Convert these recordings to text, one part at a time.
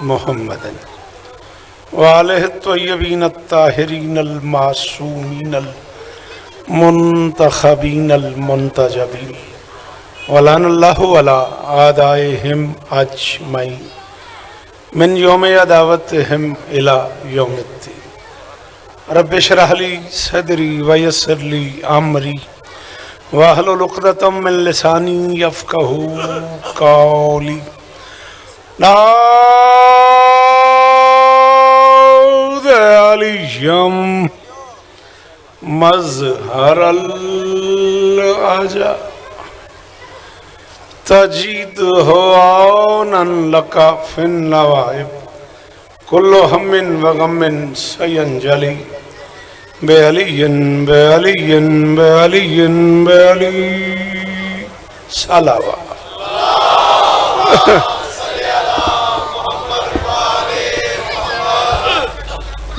Muhammadan वालिहि त्वय्यबीन अत्ताहिरीन अल मासूमीन अल मुंतखबीन अल मुंतजबीन वलानल्लाहु अला आदाइहिम अजमईन मिन यौम अदावतिहिम इला यौमिद्दीन। रब्बि इश्रह ली सदरी वयस्सिर ली अमरी वहलुल उक़दतम मिन लिसानी यफ़क़हू क़ौली। नाऊद अलियम मज़हरल अजा तजीद हो आनन लका फिन नवाइब कुल्लु हम्मिन व गम्मिन सयंजली बेअलियन बेअलियन बेअलियन बेअली सलावा।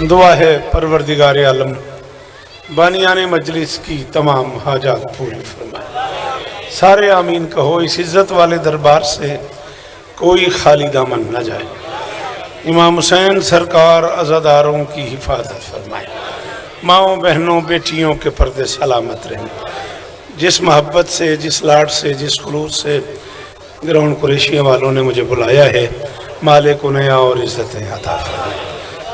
दुआ है परवरदिगार आलम बानियाने मजलिस की तमाम हाजात पूरी फरमाए। सारे आमीन कहो। इस इज़्ज़त वाले दरबार से कोई खाली दामन न जाए। इमाम हुसैन सरकार अज़ादारों की हिफाजत फरमाए। माओं बहनों बेटियों के पर्दे सलामत रहें। जिस मोहब्बत से, जिस लाड से, जिस खुलूस से ग्राउंड कुरैशिया वालों ने मुझे बुलाया है, मालिक उन्हें और इज़्ज़तें अता फरमाए।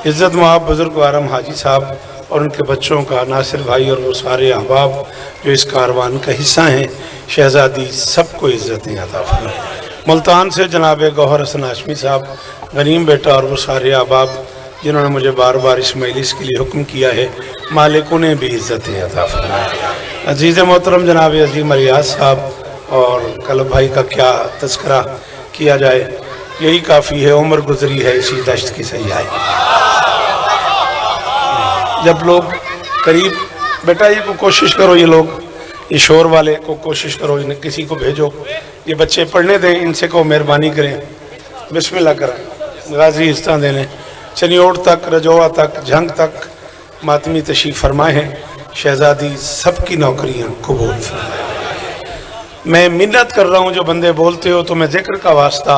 इज़्ज़त माब बुज़ुर्ग आरम हाजी साहब और उनके बच्चों का, नासिर भाई और वो सारे अहबाब जो इस कारवान का हिस्सा हैं, शहज़ादी सबको इज़्ज़तें अता फरमाए। मुल्तान से जनाब गौहर हसन हाशमी साहब, गनीम बेटा और वो सारे अहबाब जिन्होंने मुझे बार बार इस मजलिस के लिए हुक्म किया है, मालिक उन्हें भी इज़्ज़तें अता फरमाए। अजीज़ मोहतरम जनाब अजीम रियाज साहब और कलब भाई का क्या तज़किरा किया जाए, यही काफ़ी है। उम्र गुजरी है इसी दश्त की सयाही। जब लोग करीब, बेटा ये को कोशिश करो, ये लोग ये शोर वाले को कोशिश करो, इन्हें किसी को भेजो, ये बच्चे पढ़ने दें, इनसे को मेहरबानी करें, बिस्मिल्लाह करें। गाजी हिस्सा देने चनियोड़ तक, रजोआ तक, झंग तक मातमी तशरीफ़ फरमाए हैं। शहज़ादी सबकी नौकरियाँ कबूल फरमाए। मैं मिन्नत कर रहा हूँ, जो बंदे बोलते हो तो मैं जिक्र का वास्ता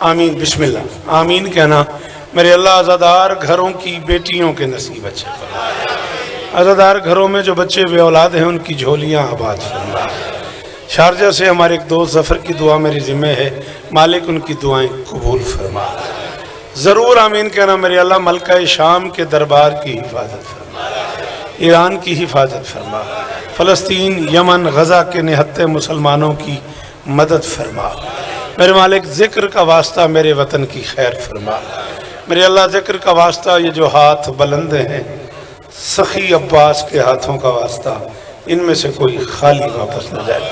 आमीन बिस्मिल्लाह आमीन कहना। मेरे अल्लाह आज़ादार घरों की बेटियों के नसीब अच्छे फरमाए। आज़ादार घरों में जो बच्चे बे औलाद हैं उनकी झोलियाँ आबाद फरमाए। शारजा से हमारे एक दोस्त ज़फ़र की दुआ मेरी ज़िम्मे है, मालिक उनकी दुआएं कबूल फरमा। ज़रूर आमीन कहना। मेरे अल्लाह मलका शाम के दरबार की हिफाजत फरमा, ईरान की हिफाजत फरमा, फ़लस्तीन, यमन, गज़ा के निहत्ते मुसलमानों की मदद फरमा। मेरे मालिक ज़िक्र का वास्ता मेरे वतन की खैर फरमा। मेरे अल्लाह ज़िक्र का वास्ता ये जो हाथ बुलंद हैं, सखी अब्बास के हाथों का वास्ता, इनमें से कोई खाली वापस न जाए।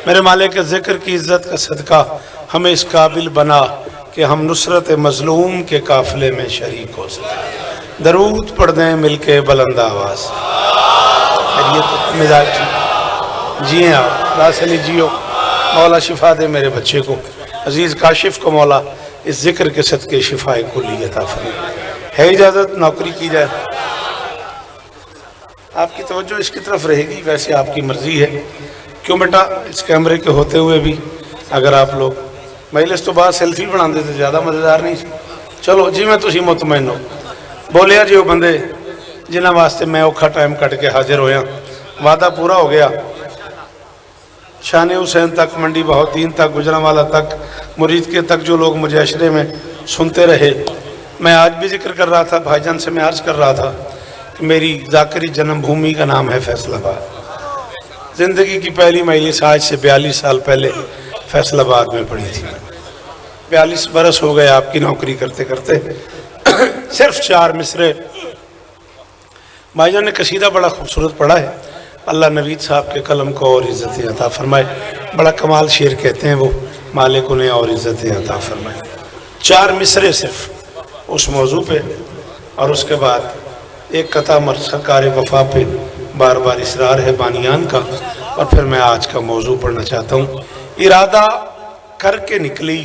मेरे मालिक के ज़िक्र की इज़्ज़त का सदका हमें इस काबिल बना कि हम नुसरत मज़लूम के काफ़िले में शरीक हो सकें। दरूद पढ़ दें मिल के बुलंद आवाज़। ये तो मिजाज जिए आप रासली जियो। मौला शिफा दे मेरे बच्चे को, अजीज़ काशिफ को मौला इस जिक्र के सदके शिफाए कुल्ली अता फरमाए। है इजाज़त नौकरी की जाए? आपकी तवज्जो इसकी तरफ रहेगी, वैसे आपकी मर्ज़ी है। क्यों बेटा, इस कैमरे के होते हुए भी अगर आप लोग मजलिस तो बाद सेल्फी बना देते ज़्यादा मज़ेदार नहीं। चलो जी, मैं तुसी मुतमैन हो बोलिया जी। वो बंदे जिन्होंने वास्ते मैं औखा टाइम कट के हाजिर होया, वादा पूरा हो गया। शान हुसैन तक, मंडी बहाउद्दीन तक, गुजरांवाला तक, मुरीद के तक जो लोग मुझे अशरे में सुनते रहे, मैं आज भी जिक्र कर रहा था, भाईजान से मैं अर्ज़ कर रहा था कि मेरी ज़ाकरी जन्मभूमि का नाम है फैसलाबाद। ज़िंदगी की पहली मजलिस आज से 42 साल पहले फैसलाबाद में पड़ी थी। 42 बरस हो गए आपकी नौकरी करते करते। सिर्फ 4 मिसरे भाईजान ने कसीदा बड़ा खूबसूरत पढ़ा है। अल्लाह नवीद साहब के कलम को और इज़्ज़तें अता फरमाए। बड़ा कमाल शेर कहते हैं वो, मालिक उन्हें और इज़्ज़तें अता फरमाए। 4 मिसरे सिर्फ उस मौजू पे, और उसके बाद एक कथा सरकार वफा पे बार बार इसरार है बानियान का। और फिर मैं आज का मौजू पढ़ना चाहता हूँ। इरादा करके निकली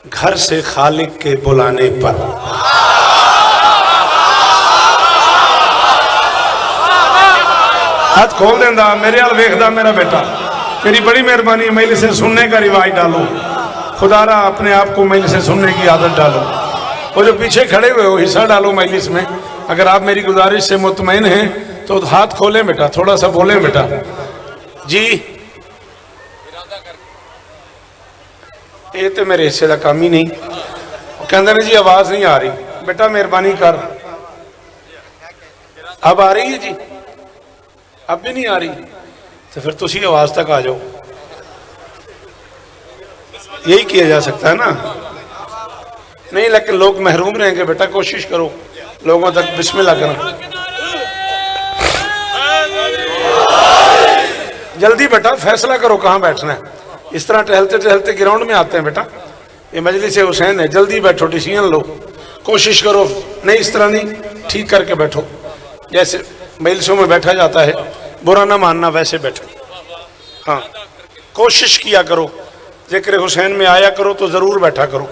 घर से खालिक के बुलाने पर। हाथ खोल देंदा, मेरे हाल वेखदा मेरा बेटा, तेरी बड़ी मेहरबानी। मजलिस से सुनने का रिवाज डालो, खुदारा अपने आप को मजलिस से सुनने की आदत डालो। वो जो पीछे खड़े हुए हो हिस्सा डालो मजलिस में। अगर आप मेरी गुजारिश से मुतमईन हैं तो हाथ खोलें बेटा, थोड़ा सा बोलें बेटा। जी ये तो मेरे हिस्से का काम ही नहीं। कहते ने जी आवाज नहीं आ रही। बेटा मेहरबानी कर, अब आ रही है जी? अब भी नहीं आ रही तो फिर तुसी आवाज तक आ जाओ। यही किया जा सकता है ना? नहीं लेकिन लोग महरूम रहेंगे बेटा, कोशिश करो लोगों तक बिस्मिल्लाह करो। जल्दी बेटा फैसला करो कहाँ बैठना है। इस तरह टहलते टहलते ग्राउंड में आते हैं बेटा। ये मजलिस हुसैन है, जल्दी बैठो, डिसीजन लो, कोशिश करो। नहीं इस तरह नहीं, ठीक करके बैठो जैसे मजलिसों में बैठा जाता है, बुरा ना मानना, वैसे बैठो। हाँ कोशिश किया करो, जिक्र हुसैन में आया करो तो ज़रूर बैठा करो।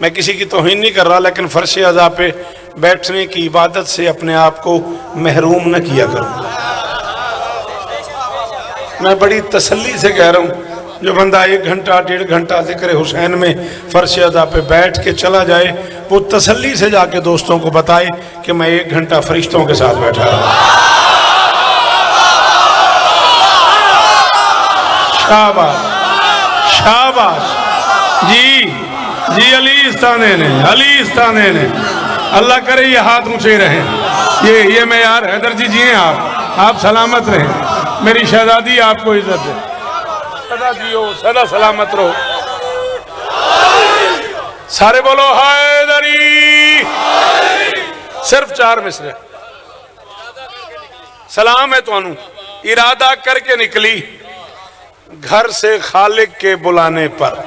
मैं किसी की तौहीन नहीं कर रहा, लेकिन फर्श अज़ा पे बैठने की इबादत से अपने आप को महरूम न किया करो। मैं बड़ी तसल्ली से कह रहा हूँ, जो बंदा 1 घंटा 1.5 घंटा जिक्र हुसैन में फर्श अज़ा पे बैठ के चला जाए, वो तसल्ली से जाके दोस्तों को बताए कि मैं 1 घंटा फरिश्तों के साथ बैठा रहा। शाबाश शाबाश। जी जी अली इस्ताने ने, अली इस्ताने ने, अल्लाह करे ये हाथ ऊंचे रहें। ये मैं यार हैदर जी जी हैं, आप सलामत रहें। मेरी शहजादी आपको इज्जत दे, सदा जियो, सदा सलामत रहो। सारे बोलो हैदरी। सिर्फ 4 मिसरे। सलाम है तुहानू, इरादा करके निकली घर से खालिक के बुलाने पर।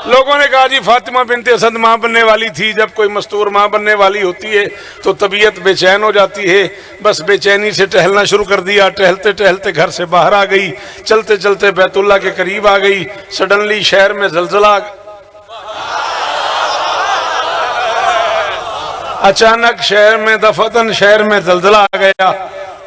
लोगों ने कहा जी फातिमा बिनते असद माँ बनने वाली थी। जब कोई मस्तूर माँ बनने वाली होती है तो तबीयत बेचैन हो जाती है। बस बेचैनी से टहलना शुरू कर दिया। टहलते टहलते घर से बाहर आ गई, चलते चलते बैतुल्ला के करीब आ गई। सडनली शहर में जलजला, अचानक शहर में दफतन शहर में जलजला आ गया।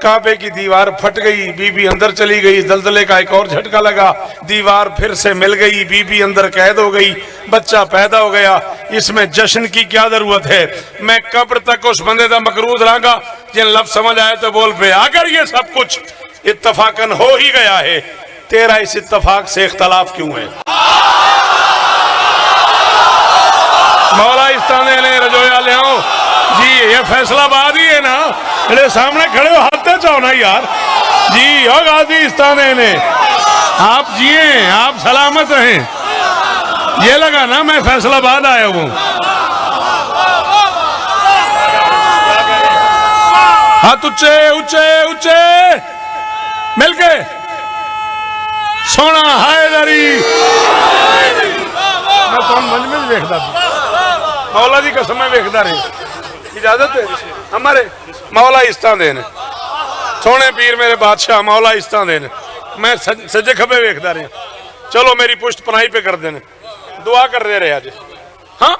काबे की दीवार फट गई, बीबी अंदर चली गई। जलजले का एक और झटका लगा, दीवार फिर से मिल गई, बीबी अंदर कैद हो गई। बच्चा पैदा हो गया। इसमें जश्न की क्या जरूरत है? मैं कब्र तक उस बंदे का मकरूज रहांगा जिन लफ्ज समझ आए तो बोल पे। अगर ये सब कुछ इत्तफाकन हो ही गया है, तेरा इस इत्तफाक से इख्तलाफ क्यों है? मौला इस्ताने ने रजोया ले आओ जी, ये फैसलाबाद ही है ना, मेरे सामने खड़े हो, हाथ चाहो ना यार जी। और गाजी इस्ताने ने, आप जिए, आप सलामत रहें। ये लगा ना मैं फैसलाबाद आया हूँ। हाथ ऊंचे ऊंचे ऊंचे मिलके सोना हैदरी। मैं तो मंज में देखता था, मौला जी का समय देखता रहे। इजाजत है हमारे मौला इस्ताने ने, सोने पीर मेरे बादशाह मौला इस्ताने ने। मैं सज्जे खबे वेखदा रहा। चलो मेरी पुष्ट पनाही पे कर देने, दुआ कर रहे आज। हाँ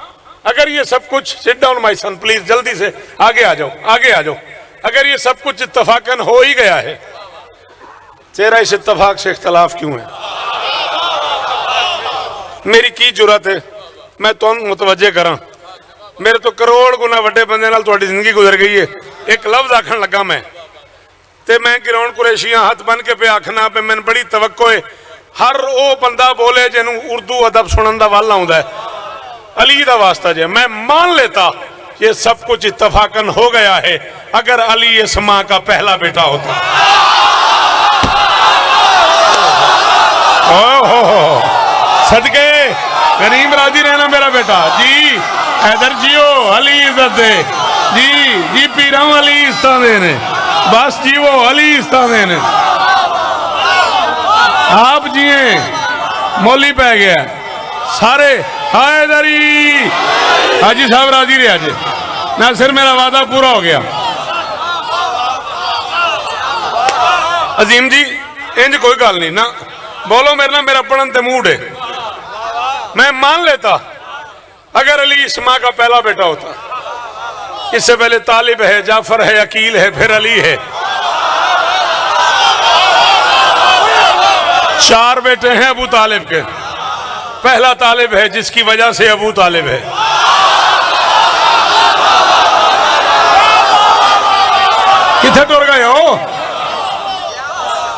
अगर ये सब कुछ, sit down my son please, जल्दी से आगे आ जाओ, आगे आ जाओ। अगर ये सब कुछ इत्तफाकन हो ही गया है, तेरा इस इत्तफाक से इख्तलाफ क्यों है? मेरी की जुरत है मैं तुम मुतवज्जे करा? मेरे तो करोड़ गुना वड्डे बंदे नाल तुहाडी जिंदगी गुजर गई है। एक लफ्ज आखन लगा मैं, ते मैं ग्राउंड कुरैशियां हाथ बन के पे आखना पे मैंने बड़ी तवक्को है हर वो बंदा बोले जिन्हों उर्दू अदब सुनन दा वाल आउंदा है। अली दा वास्ता जे मैं मान लेता ये सब कुछ इत्तफाकन हो गया है अगर अली इस माँ का पहला बेटा होता। हो सदके करीम राजी रहना मेरा बेटा जी। हैदर जियो, अली इज्जत दे जी। जी पी रहा हूं अली इस्ताने ने, बस जी वो अली इस्ताने ने। आप जिए, मोली पै गया सारे। हैदरी हाजी साहब राजी रहे आज ना, सिर मेरा वादा पूरा हो गया। अजीम जी इंज कोई गल नहीं ना बोलो, मेरे ना मेरा पढ़न ते मूड है। मैं मान लेता अगर अली इस माँ का पहला बेटा होता। इससे पहले तालिब है, जाफर है, अकील है, फिर अली है। 4 बेटे हैं अबू तालिब के। पहला तालिब है जिसकी वजह से अबू तालिब है।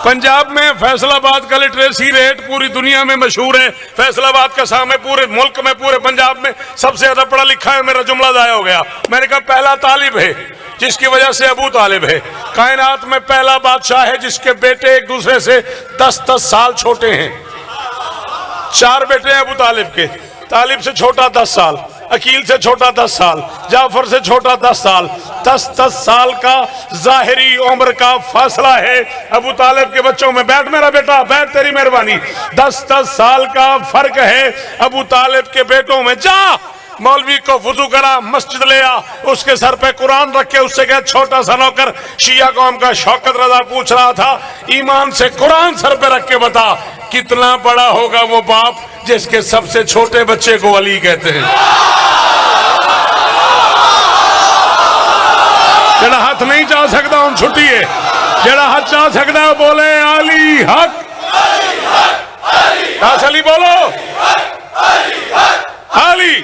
पंजाब में फैसलाबाद का लिटरेसी रेट पूरी दुनिया में मशहूर है। फैसलाबाद का सामने पूरे मुल्क में, पूरे पंजाब में सबसे ज्यादा पढ़ा लिखा है। मेरा जुमला जाया हो गया। मैंने कहा पहला तालिब है जिसकी वजह से अबू तालिब है। कायनात में पहला बादशाह है जिसके बेटे एक दूसरे से 10-10 साल छोटे हैं। 4 बेटे हैं अबू तालिब के। तालिब से छोटा 10 साल, अकील से छोटा 10 साल, जाफर से छोटा 10 साल। 10-10 साल का जाहिरी उम्र का फासला है। अबू तालिब के बच्चों में, बैठ मेरा बेटा बैठ, तेरी मेहरबानी। 10-10 साल का फर्क है अबू तालिब के बेटों में। जा मौलवी को वुजू करा, मस्जिद ले आ, उसके सर पे कुरान रख के उससे कह छोटा सा नौकर। शिया कौम का शौकत रजा पूछ रहा था, ईमान से कुरान सर पे रख के बता कितना बड़ा होगा वो बाप जिसके सबसे छोटे बच्चे को अली कहते हैं। जेड़ा हाथ नहीं चाह सकता उन छुट्टी है, जेड़ा हाथ चाह सकता है बोले अली हक। अली बोलो अली।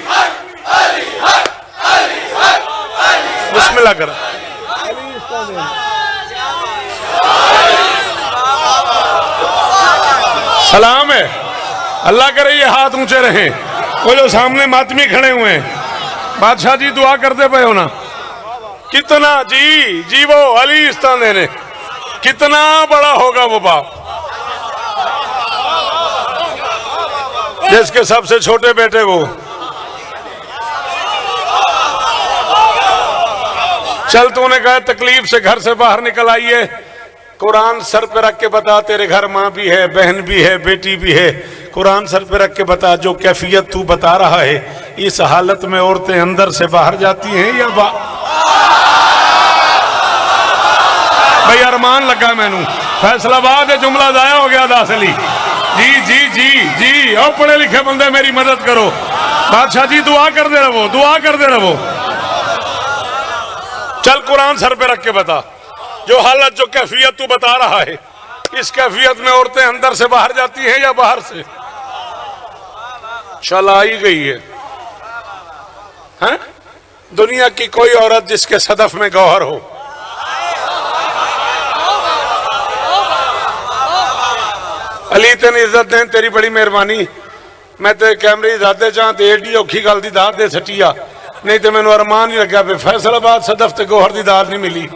बिस्मिल्लाह कर। सलाम है। अल्लाह करे ये हाथ ऊंचे रहे। वो जो सामने मातमी खड़े हुए हैं, बादशाह जी दुआ करते पे हो ना। कितना जी वो अली इस्तान देने, कितना बड़ा होगा वो बाप जिसके सबसे छोटे बेटे को। चल तूने कहा तकलीफ से घर से बाहर निकल आई है, कुरान सर पे रख के बता, तेरे घर माँ भी है, बहन भी है, बेटी भी है। कुरान सर पे रख के बता, जो कैफियत तू बता रहा है, इस हालत में औरतें अंदर से बाहर जाती हैं या भाई अरमान लगा मैनू। फैसलाबाद जुमला जाया हो गया दासली। जी जी जी जी और पढ़े लिखे बंदे मेरी मदद करो। बादशाह जी दुआ करते रहो, दुआ करते रहो। चल कुरान सर पे रख के बता, जो हालत जो कैफियत तू बता रहा है, इस कैफियत में औरतें अंदर से बाहर जाती हैं या बाहर से? चल आई गई है, हैं? दुनिया की कोई औरत जिसके सदफ में गौहर हो। अली तेन इज्जत दें, तेरी बड़ी मेहरबानी। मैं ते कैमरे की दादे चाह तो एडी औखी गल की दाद दे सटिया, नहीं तो मैनू अरमान ही लग्या पे फैसलाबाद सदफ ते गोहर की दाद नहीं मिली।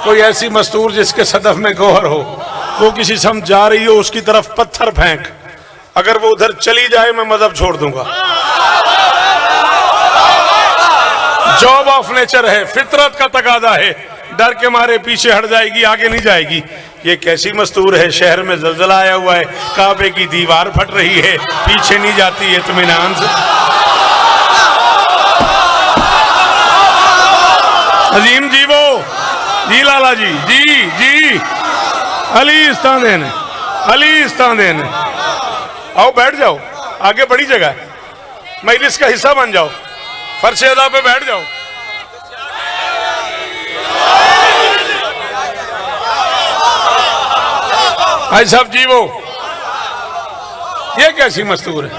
कोई ऐसी मस्तूर जिसके सदफ में गोहर हो, वो किसी समझ जा रही हो उसकी तरफ पत्थर फेंक, अगर वो उधर चली जाए मैं मजहब छोड़ दूंगा। जॉब ऑफ नेचर है, फितरत का तकादा है, डर के मारे पीछे हट जाएगी, आगे नहीं जाएगी। ये कैसी मस्तूर है, शहर में जलजला आया हुआ है, काबे की दीवार फट रही है, पीछे नहीं जाती इत्मीनान से। अजीम जी वो जी लाला जी जी अली इस्तान देने, अली इस्तान देने। आओ बैठ जाओ, आगे बड़ी जगह है, मजलिस का हिस्सा बन जाओ, फर्श अदा पे बैठ जाओ। भाई साहब जी वो ये कैसी मस्तूर है,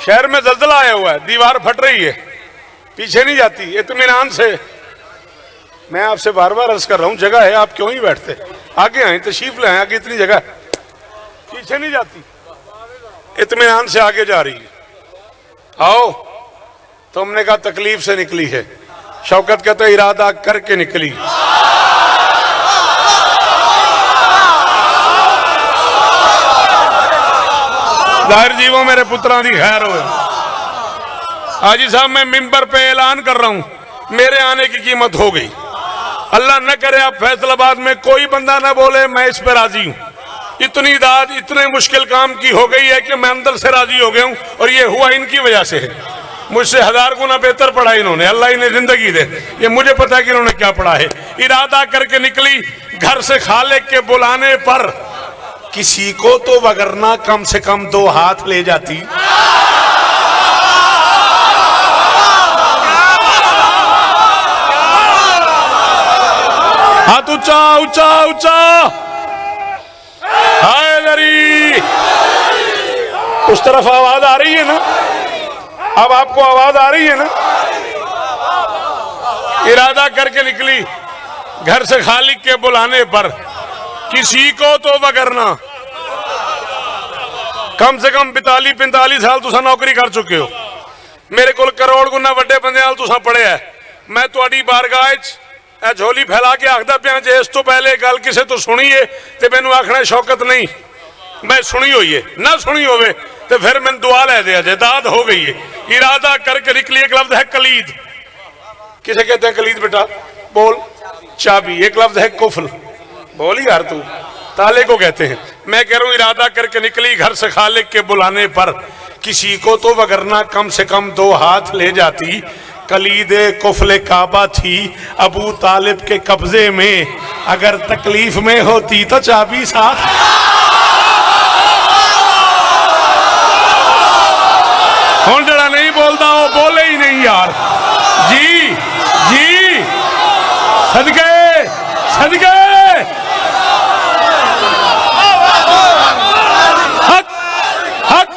शहर में जलजला आया हुआ है, दीवार फट रही है, पीछे नहीं जाती इत्मीनान से। मैं आपसे बार बार अर्ज कर रहा हूं, जगह है, आप क्यों ही बैठते? आगे आए, तशरीफ ले आए, आगे इतनी जगह है, पीछे नहीं जाती, इत्मीनान से आगे जा रही है। आओ, तुमने कहा तकलीफ से निकली है, शौकत कहते इरादा करके निकली। जाहिर जी वो मेरे पुत्रा दी खैर हो। हाजी साहब मैं मिंबर पे ऐलान कर रहा हूं, मेरे आने की कीमत हो गई। अल्लाह न करे आप फैसलाबाद में कोई बंदा ना बोले मैं इस पे राजी हूं। इतनी दाद इतने मुश्किल काम की हो गई है कि मैं अंदर से राजी हो गया हूं, और ये हुआ इनकी वजह से है। मुझसे 1000 गुना बेहतर पढ़ा इन्होंने, अल्लाह इन्हें जिंदगी दे। ये मुझे पता है कि इन्होंने क्या पढ़ा है। इरादा करके निकली, घर से खालिक के बुलाने पर किसी को तो वगरना कम से कम 2 हाथ ले जाती। हाथ ऊंचा ऊंचा ऊंचा, हाय दरी। उस तरफ आवाज आ रही है ना? अब आपको आवाज आ रही है ना? इरादा करके निकली, घर से खालिक के बुलाने पर किसी को तो वगरना कम से कम 42-45 साल तुसा नौकरी कर चुके हो। मेरे को करोड़ गुना वड्डे बंदे नाल तुसा पढ़िया है। मैं तुहाडी बारगाह च झोली फैला के आखदा पिया जे इस तो पहले गल किसे तो सुनी है तो मैनू आखना शौकत नहीं, मैं सुनी हुई है, ना सुनी होवे तो फिर मैं दुआ लै दिया जे दाद हो गई है। इरादा करके निकली। एक लफ्ज है कलीद, किसे कहते हैं कलीद बेटा? बोल। चाबी। एक लफ्ज है कुफल, बोल यार तू, ताले को कहते हैं। मैं कह रहा हूं इरादा करके निकली घर से खालिक के बुलाने पर, किसी को तो वगरना कम से कम 2 हाथ ले जाती। कलीदे कुफले काबा थी अबू तालिब के कब्जे में, अगर तकलीफ में होती तो चाबी साथ। कौन जरा नहीं बोलता वो बोले ही नहीं यार। जी जी सदके सदके हक हक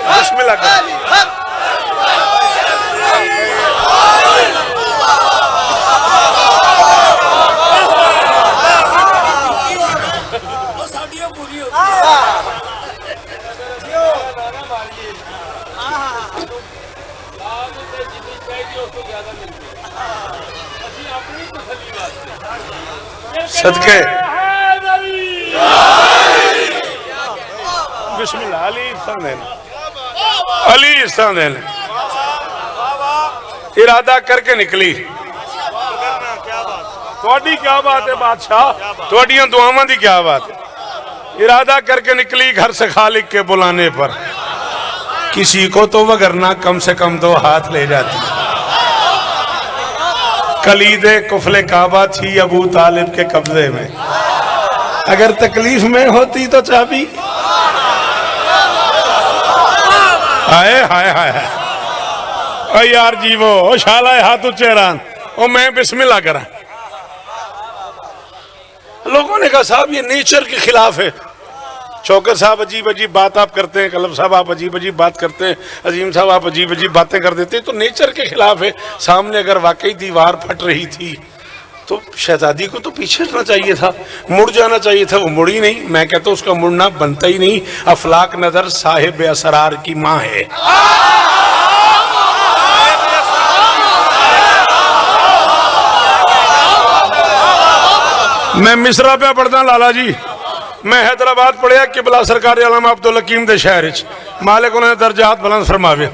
बिस्मिल्लाह कर। सदके बिस्मिल्लाह। अली संदेन, अली संदेन। इरादा करके निकली। थोड़ी क्या बात है बादशाह, थोड़ियां दुआवां दी क्या बात है। इरादा करके निकली घर से खालिक के बुलाने पर, किसी को तो वगरना कम से कम 2 हाथ ले जाती। कलीदे कुफले काबा थी अबू तालिब के कब्जे में, अगर तकलीफ में होती तो चाबी। हाय हाय हाय हाय यार जीवो ओ शाला हाथ चेहरान ओ मैं बिस्मिल्लाह करा। लोगों ने कहा साहब ये नेचर के खिलाफ है। चौकर साहब अजीब अजीब बात आप करते हैं, कलब साहब आप अजीब अजीब बात करते हैं, अजीम साहब आप अजीब अजीब बातें कर देते हैं, तो नेचर के खिलाफ है। सामने अगर वाकई दीवार फट रही थी तो शहजादी को तो पीछे हटना चाहिए था, मुड़ जाना चाहिए था, वो मुड़ी नहीं। मैं कहता हूँ उसका मुड़ना बनता ही नहीं। अफलाक नजर साहिब असरार की माँ है। मैं मिसरा पे पढ़ता लाला जी, मैं हैदराबाद पढ़िया किबला सरकार आलम अब्दुल हकीम दे शहर च, मालिक उन्होंने दर्जात बुलंद फरमावे।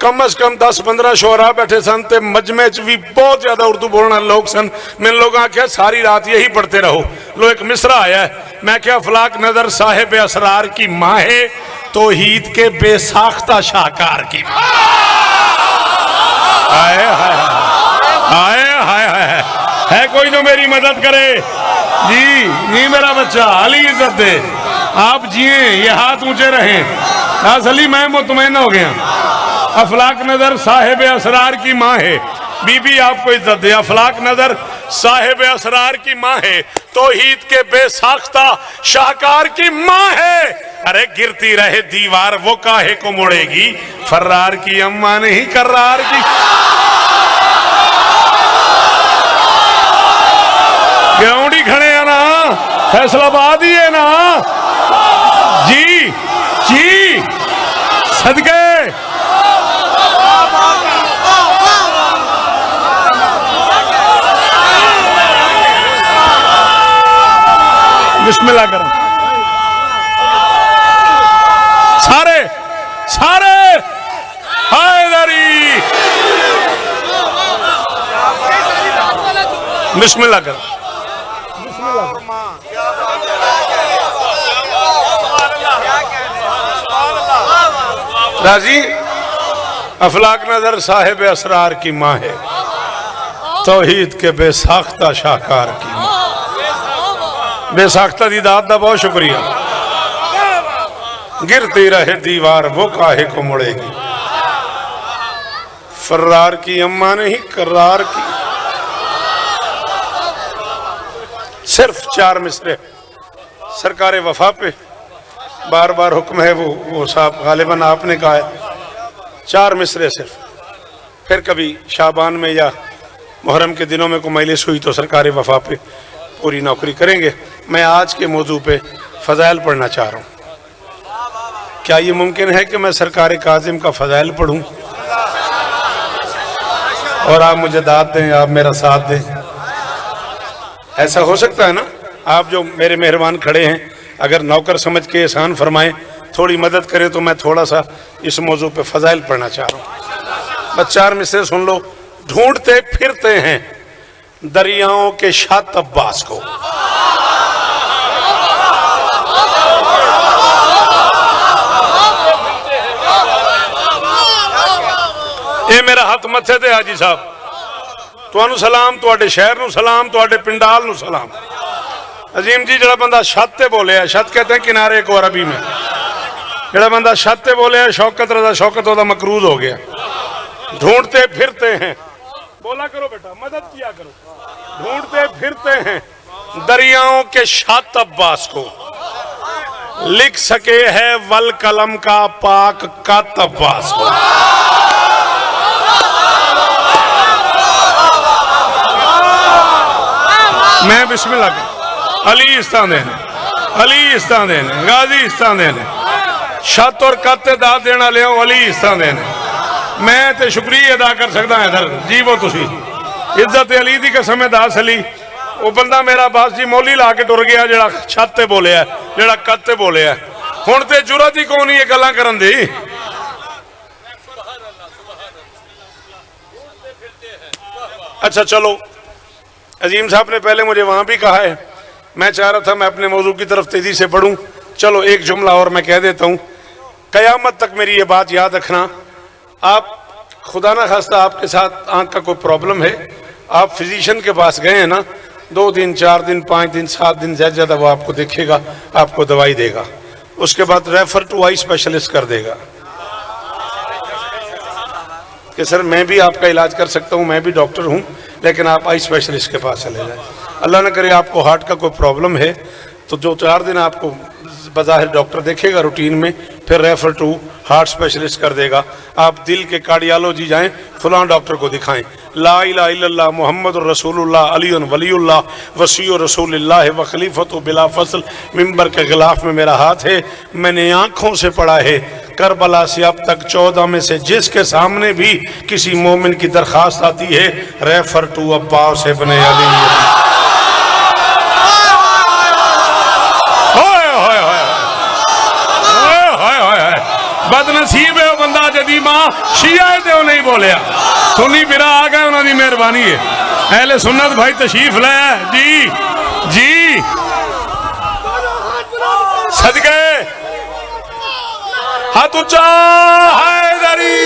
कम अज कम 10-15 शोरा बैठे सन ते मजमे च भी बहुत ज्यादा उर्दू बोलने लोग सन। मैंने लोग आख्या सारी रात यही पढ़ते रहो। लो एक मिसरा आया है, मैं क्या अफलाक नजर साहिब असरार की माँ है, तौहीद के बेसाख्ता शाहकार की माँ। हाय हाय हाय हाय हाय, है कोई जो मेरी मदद करे? जी नहीं मेरा बच्चा, अली इज्जत दे, आप जिए, ये हाथ ऊंचे रहे। असली मैं मुतमईन हो गया। अफलाक नजर साहिब असरार की माँ है। बीबी आपको इज्जत दे, अफलाक नजर साहिब असरार की माँ है, तौहीद के बेसाख्ता शाहकार की माँ है। अरे गिरती रहे दीवार वो काहे को मुड़ेगी, फर्रार की अम्मा नहीं कर्रार की। ग्राउंड ही खड़े हैं ना, फैसलाबाद ही है ना। जी जी सदके बिस्मिल्लाह करो। सारे सारे हैदरी बिस्मिल्लाह करो। राजी अफलाक नजर साहिब असरार की माँ है, तौहीद के बेसाख्ता शाहकार की माँ। बेसाख्ता दी दाद दा बहुत शुक्रिया। गिरती रहे दीवार वो काहे को मुड़ेगी, फर्रार की अम्मा नहीं कर्रार की। सिर्फ 4 मिसरे सरकार वफा पे बार बार हुक्म है, वो साहब गालिबन आपने कहा है 4 मिसरे सिर्फ। फिर कभी शाबान में या मुहर्रम के दिनों में को मजलिस हुई तो सरकार वफा पे पूरी नौकरी करेंगे। मैं आज के मौजू पे फ़ज़ाइल पढ़ना चाह रहा हूँ। क्या ये मुमकिन है कि मैं सरकार काज़िम का फ़ज़ाइल पढ़ूँ और आप मुझे दाद दें, आप मेरा साथ दें? ऐसा हो सकता है ना? आप जो मेरे मेहरबान खड़े हैं, अगर नौकर समझ के एहसान फरमाएं, थोड़ी मदद करें तो मैं थोड़ा सा इस मौजू पे फ़ज़ाइल पढ़ना चाह रहा हूँ। बस 4 मिसरे सुन लो। ढूंढते फिरते हैं दरियाओं के शात अब्बास को, ये मेरा हथ मथे ते हाजी साहब, तुहानू सलाम, तुहाडे शहर नू सलाम, तुहाडे पिंडाल नू सलाम। अजीम जी, जड़ा बंदा छत ते बोले, छत कहते हैं किनारे को अरबी में, जड़ा बंदा छत ते बोले शौकत रजा, शौकत ओदा मकरूज हो गया। ढूंढते फिरते हैं, बोला करो बेटा, मदद किया करो। ढूंढते फिरते हैं दरियाओं के शात अब्बास को, लिख सके है वल कलम का पाक कत अब्बास को। मैं बिस्मिल्लाह अली इस्तान देने, अली इस्तान देने, गाजी इस्तान देने, छत और कत दाद देना ले अली इस्तान देने। मैं तो शुक्रिया अदा कर सकता है इधर जी, वो तुसी इज्जत अली दी कसम दास अली, वो बंदा मेरा बास जी मोली ला के टुर गया, जड़ा छत ते बोले है, जड़ा कत ते बोले है। हुण ते जुरत ही कौन ये गल्लां करन दी। अच्छा चलो, अजीम साहब ने पहले मुझे वहां भी कहा है, मैं चाह रहा था मैं अपने मौजू की तरफ तेजी से बढ़ूं। चलो एक जुमला और मैं कह देता हूं, कयामत तक मेरी ये बात याद रखना। आप खुदा ना खास्ता आपके साथ आंख का कोई प्रॉब्लम है, आप फिजिशियन के पास गए हैं ना, 2 दिन 4 दिन 5 दिन 7 दिन ज्यादा ज्यादा वो आपको देखेगा, आपको दवाई देगा, उसके बाद रेफर टू आई स्पेशलिस्ट कर देगा कि सर मैं भी आपका इलाज कर सकता हूं, मैं भी डॉक्टर हूं, लेकिन आप आई स्पेशलिस्ट के पास चले जाए। अल्लाह न करे आपको हार्ट का कोई प्रॉब्लम है तो जो 4 दिन आपको बज़ाहिर डॉक्टर देखेगा रूटीन में, फिर रेफर टू हार्ट स्पेशलिस्ट कर देगा। आप दिल के कार्डियोलॉजी जाएं, फलां डॉक्टर को दिखाएं। ला इलाहा इल्लल्लाह मुहम्मदुर रसूलुल्लाह अलीयुन वलीयुल्लाह वसीयु रसूलिल्लाह व खलीफतु बिला फसल, मिंबर के गिलाफ में मेरा हाथ है, मैंने आंखों से पढ़ा है करबला से अब तक 14 में से जिसके सामने भी किसी मोमिन की दरखास्त आती है, रेफर टू अब्बास इब्न अली। बदनसीब है वो बंदा जदी मां शिया है तो नहीं बोलिया, सुन्नी बिरा आ गए, उन्होंने मेहरबानी है। अहले सुन्नत भाई तशरीफ लाया जी जी, सदके हाथ ऊंचा हैदरी।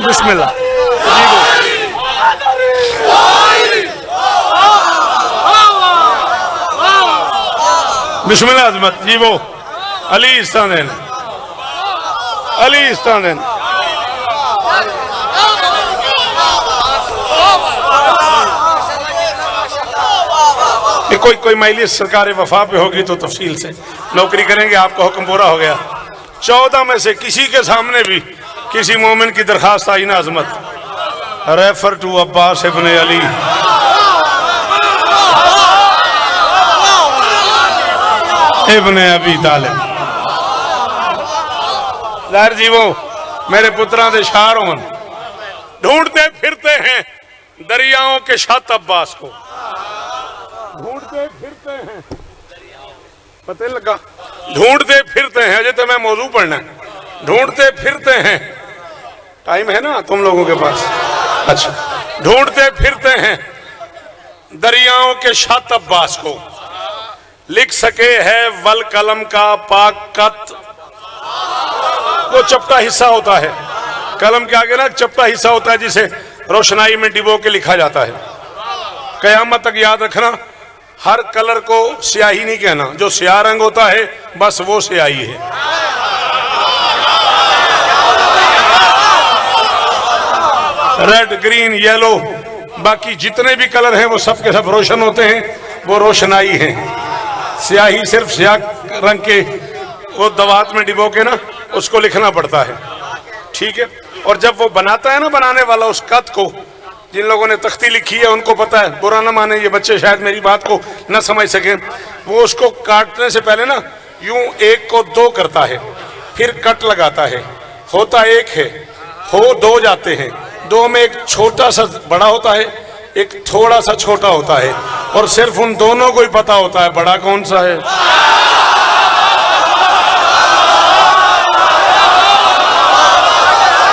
बिस्मिल्लाह बिस्मिल्लाह अजमत जी, वो अली इस्तान देने, अली इस्तान देने। कोई मजलिस सरकार वफा पे होगी तो तफसील से नौकरी करेंगे, आपका हुक्म पूरा हो गया। 14 में से किसी के सामने भी किसी मोमिन की दरखास्त आई ना अजमत, रेफर टू अब्बास इब्न अली। इब्न अबी तालिब। ज़ाहिर जीवो मेरे पुत्रा दे शार होन, ढूंढते फिरते हैं दरियाओं के शात अब्बास को, ढूंढते फिरते हैं, पता लगा, ढूंढते फिरते हैं। अजय तो मैं मौजू पढ़ना है। ढूंढते फिरते हैं, टाइम है ना तुम लोगों के पास? अच्छा, ढूंढते फिरते हैं दरियाओं के शात अब्बास को, लिख सके है वल कलम का पाक कत। वो चपटा हिस्सा होता है कलम के आगे ना, चपटा हिस्सा होता है जिसे रोशनाई में डिबो के लिखा जाता है। कयामत तक याद रखना, हर कलर को स्याही नहीं कहना, जो स्याह रंग होता है बस वो स्याही है। रेड ग्रीन येलो बाकी जितने भी कलर हैं वो सब के सब रोशन होते हैं, वो रोशनाई है। स्याही सिर्फ स्याह रंग के वो दवात में डिबो के ना उसको लिखना पड़ता है। ठीक है। और जब वो बनाता है ना, बनाने वाला, उस कद को, जिन लोगों ने तख्ती लिखी है उनको पता है, बुरा ना माने ये बच्चे शायद मेरी बात को न समझ सके, वो उसको काटने से पहले ना यूं एक को दो करता है, फिर कट लगाता है, होता एक है, हो दो जाते हैं, दो में एक छोटा सा बड़ा होता है, एक थोड़ा सा छोटा होता है, और सिर्फ उन दोनों को ही पता होता है बड़ा कौन सा है।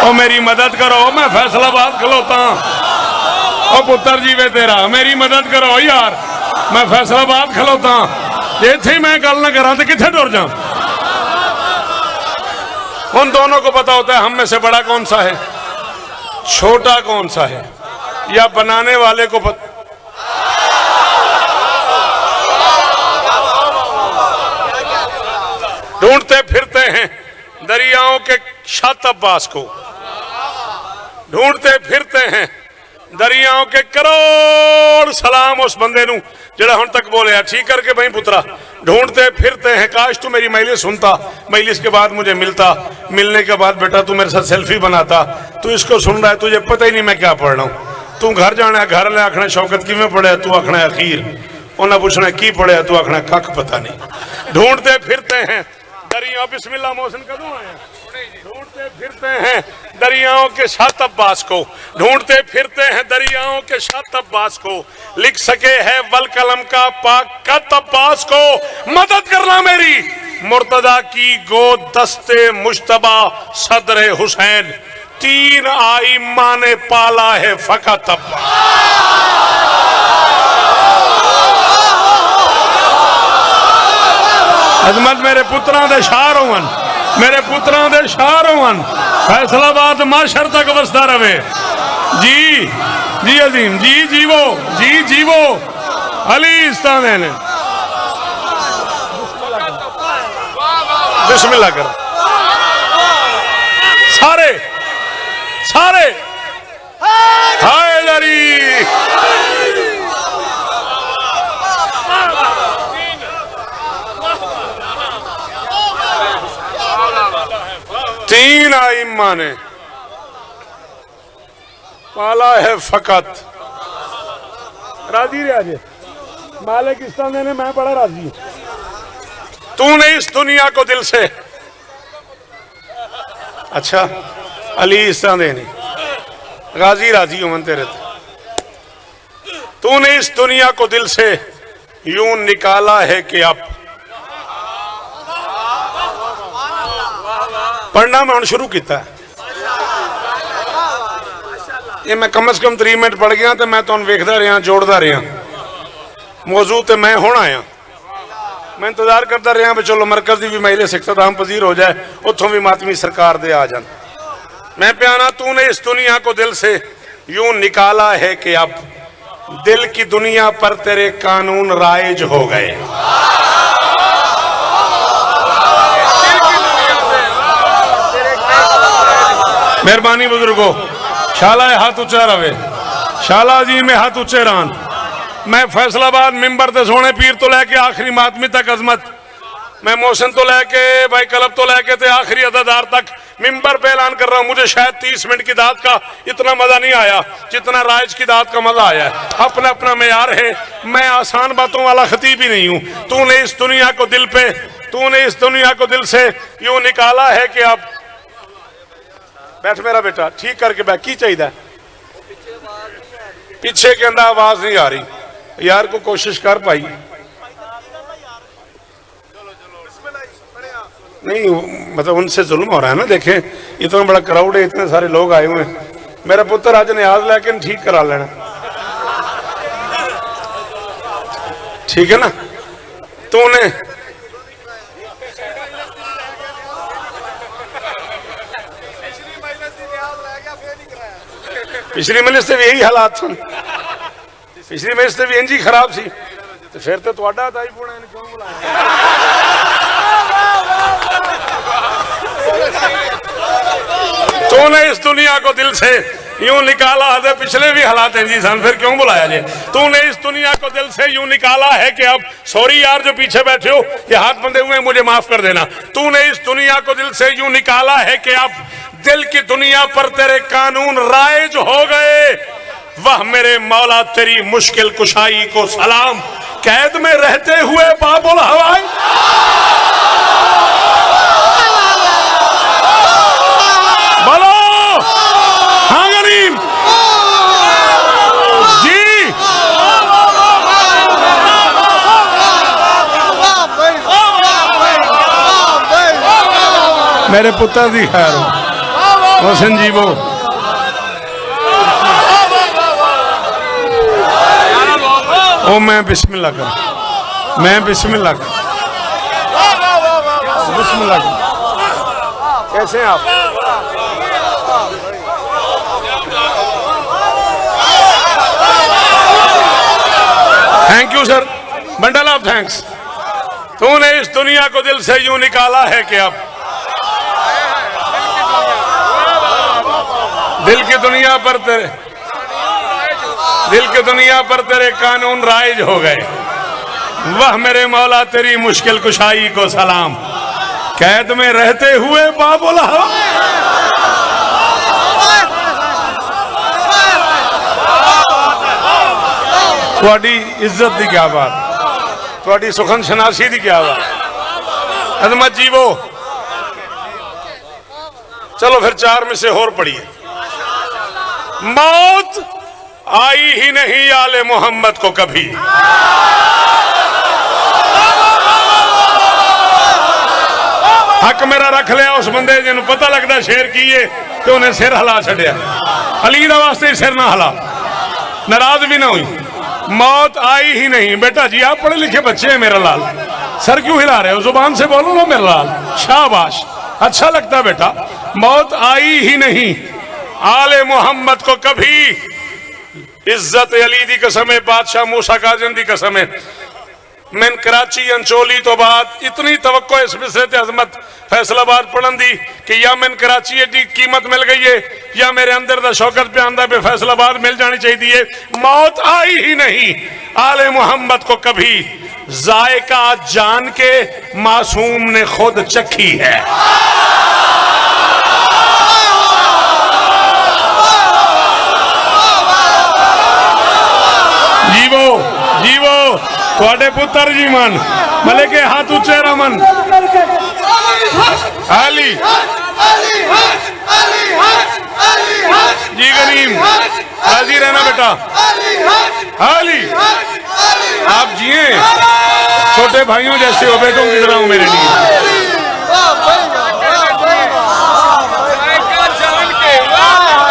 ओ मेरी मदद करो, मैं फैसलाबाद खलोता। ओ पुत्र जी वे तेरा, मेरी मदद करो यार, मैं फैसलाबाद खलोता। जे थे मैं गल ना करा तो किथे टुर जा। उन दोनों को पता होता है हम में से बड़ा कौन सा है, छोटा कौन सा है, या बनाने वाले को पता। ढूंढते फिरते हैं दरियाओं के शात अब्बास को, ढूंढते फिरते हैं दरियाओं के करोड़ सलाम उस बंदे नू जेड़ा हुण तक बोले, ठीक करके भाई पुत्रा। ढूंढते फिरते हैं, काश तू मेरी मजलिस सुनता, मजलिस के बाद मुझे मिलता, मिलने के बाद बेटा तू मेरे साथ सेल्फी बनाता। तू इसको सुन रहा है, तुझे पता ही नहीं मैं क्या पढ़ रहा हूँ। तू घर जाना, घर ले आखना शौकत किमें पढ़िया, तू आखना अखीर, उन्हें पूछना की पढ़िया, तू आखना कख पता नहीं। ढूंढते फिरते हैं दरिया, बिस्मिल्लाह मोहसिन कदों आया। ढूंढते फिरते हैं दरियाओं के शात अब्बास को, ढूंढते फिरते हैं दरियाओं के शात अब्बास को, लिख सके है वल कलम का पाक कत अब्बास को। मदद करना मेरी, मुर्तदा की गोद दस्ते मुश्तबा सदर हुसैन, तीन आइम्मा ने पाला है फकत अब्बास। अजमत मेरे पुत्रां दे शार होवन, मेरे पुत्रां दे शार होवन, फैसलाबाद माशर तक वसदा रहे। जी जी अजीम, जी जीवो, जी जीवो, अली इस्ताने ने बिस्मिल्लाह करो। सारे सारे हैदरी, तीन आइम्मा ने पाला है फकत। राजी रहे मालिक इस्तान ने, मैं बड़ा राजी। तूने इस दुनिया को दिल से, अच्छा अली इस्तान ने गाजी राजी हो तेरे, तूने इस दुनिया को दिल से यूं निकाला है कि अब पढ़ना मैं शुरू किया है। ये मैं कम से कम 3 मिनट पढ़ गया तो मैं तुहानू वेखदा रहा, जोड़दा रहा। मौजू तो मैं हुण आया, मैं इंतजार करता रहा भी चलो मरकज की भी मजलिस इख्तिताम पजीर हो जाए, उतों भी मातमी सरकार दे आ जान। मैं प्याना, तूने इस दुनिया को दिल से यूं निकाला है कि अब दिल की दुनिया पर तेरे कानून राइज हो गए। मेहरबानी बुजुर्गो, शाला हाथ ऊंचा रवे, शाला जी में हाथ ऊंचे रहन। मैं फैसलाबाद मिंबर ते सोने पीर तो लैके आखिरी मातमी तक अजमत, मैं मोहसिन तो लैके भाई कलब तो लैके ते आखिरी अदादार तक मिंबर पे ऐलान कर रहा हूँ। मुझे शायद 30 मिनट की दात का इतना मजा नहीं आया जितना राइज की दात का मजा आया है। अपना अपना मेयार है, मैं आसान बातों वाला खतीब ही नहीं हूँ। तूने इस दुनिया को दिल पे, तूने इस दुनिया को दिल से यूं निकाला है कि अब बैठ मेरा बेटा, ठीक करके बैठ। की चाहिए? पीछे के अंदर आवाज नहीं आ रही यार, को कोशिश कर पाई नहीं, मतलब उनसे जुल्म हो रहा है ना। देखें इतना बड़ा क्राउड है, इतने सारे लोग आए हुए हैं। मेरा पुत्र आज न्याज लेके ठीक करा लेना, ठीक है ना। तूने पिछली मजलिस से भी यही हालात सन, पिछली मजलिस से भी इंजी खराब सी, तो फिर तो तुहाडा दाई पुणा इन्हें क्यों बुलाया? तूने इस दुनिया को दिल से यूं निकाला है, पिछले भी हालात हैं जी सन, फिर क्यों बुलाया जी? तूने इस दुनिया को दिल से यूं निकाला है कि अब, सॉरी यार जो पीछे बैठे हो, ये हाथ बंधे हुए हैं, मुझे माफ कर देना। तूने इस दुनिया को दिल से यूं निकाला है कि अब दिल की दुनिया पर तेरे कानून राइज हो गए। वाह मेरे मौला तेरी मुश्किल कुशाई को सलाम, कैद में रहते हुए बाबुल हवाई। बोलो हाँ गरीब जी। मेरे पुत्र दी खैर हुसैन जी वो ओ मैं बिस्मिल्लाह कर, मैं बिस्मिल्लाह कर, बिस्मिल्लाह कर। कैसे हैं आप? Thank you sir, bundle of thanks. तूने इस दुनिया को दिल से यूं निकाला है कि अब दिल की दुनिया पर तेरे, दिल की दुनिया पर तेरे कानून राइज हो गए। वह मेरे मौला तेरी मुश्किल कुशाई को सलाम, कैद में रहते हुए बाबुल हवाई। थोड़ी इज्जत दी क्या बात, थोड़ी सुखन शनासी दी क्या बात। अजमत जी वो चलो फिर 4 में से और पढ़िए। मौत आई ही नहीं आले मोहम्मद को कभी, हक मेरा रख लिया उस बंदे जिन्होंने पता लगता शेर की है कि उन्हें सिर हिला छड़िया। अली दा वास्ते सिर ना हिला, नाराज भी ना हुई। मौत आई ही नहीं। बेटा जी आप पढ़े लिखे बच्चे हैं मेरा लाल, सर क्यों हिला रहे हो? जुबान से बोलो ना मेरा लाल, शाबाश, अच्छा लगता है बेटा। मौत आई ही नहीं आले मोहम्मद को कभी, इज्जत अली दी कसम है, बादशाह मूसा काज़म दी कसम है। मैन कराची अंचोली तो बाद इतनी तवक्को इस मिसरे अजमत फैसलाबाद पढ़न दी कि या मैन कराची एडी कीमत मिल गई है या मेरे अंदर दा शौकत पे आंदा पे फैसलाबाद मिल जानी चाहिए। मौत आई ही नहीं आले मोहम्मद को कभी, जायका जान के मासूम ने खुद चखी है। जीवो जीवो थोड़े पुत्र जी मन मले के हाथ ऊंचे रमन। अली जी गरीम राजी रहना बेटा। अली आप जिए छोटे भाइयों जैसे हो, बेटों की तरह हो मेरे लिए।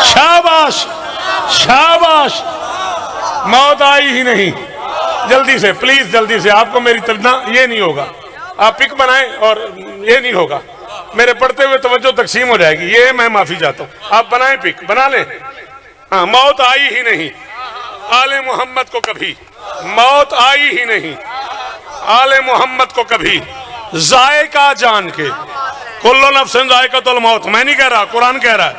शाबाश शाबाश। मौत आई ही नहीं। जल्दी से प्लीज, जल्दी से, आपको मेरी तरफ ये नहीं होगा, आप पिक बनाएं और ये नहीं होगा, मेरे पढ़ते हुए तवज्जो तकसीम हो जाएगी, ये मैं माफी चाहता हूं। आप बनाएं, पिक बना लें। हाँ, मौत आई ही नहीं आले मोहम्मद को कभी, मौत आई ही नहीं आले मोहम्मद को कभी, जायका जान के। कुल्लु नफ्सिन जायकातुल मौत, मैं नहीं कह रहा, कुरान कह रहा है।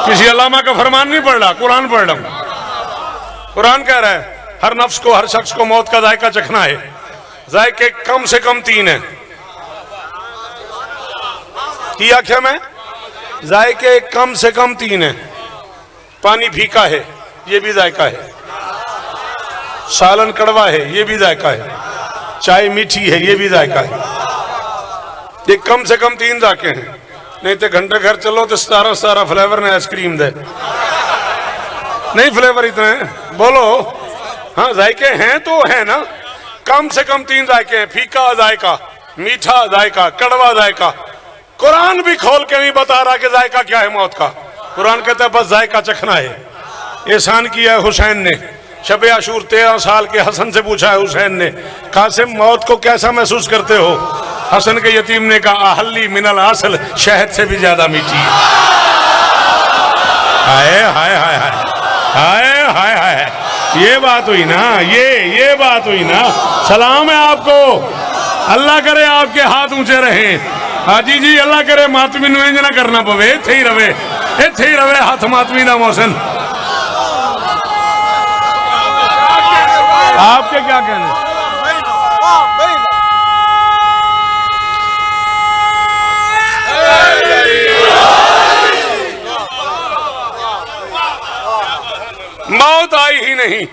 किसी अल्लामा का फरमान नहीं पढ़ रहा, कुरान पढ़ रहा हूं। कुरान कह रहा है हर नफ्स को, हर शख्स को मौत का जायका चखना है। जायके कम से कम 3 है। की आख्या मैं, जायके कम से कम 3 है। पानी फीका है, ये भी जायका है। सालन कड़वा है, ये भी जायका है। चाय मीठी है, ये भी जायका है। ये कम से कम 3 जायके हैं। नहीं तो घंटे घर चलो तो 17 फ्लेवर ने आइसक्रीम दे। नहीं फ्लेवर इतने हैं, बोलो। हाँ जायके हैं तो है ना, कम से कम 3 जायके हैं। फीका जायका, मीठा जायका, कड़वा जायका। कुरान भी खोल के नहीं बता रहा कि जायका क्या है मौत का। कुरान कहता है बस जायका चखना है। एहसान किया है हुसैन ने। शब आशूर 13 साल के हसन से पूछा है हुसैन ने, कासिम मौत को कैसा महसूस करते हो? हसन के यतीम ने कहा अहली मिनल असल, शहद से भी ज्यादा मीठी है। हाय हाय हाय हाय हाय हाय हाय, ये बात हुई ना, ये बात हुई ना। सलाम है आपको, अल्लाह करे आपके हाथ ऊंचे रहे। हाजी जी अल्लाह करे मातमी ना करना पवे, थे ही रवे। इत्थे ही रवे हथ मातमी दा मोहसिन। आपके क्या कहने? मौत आई ही नहीं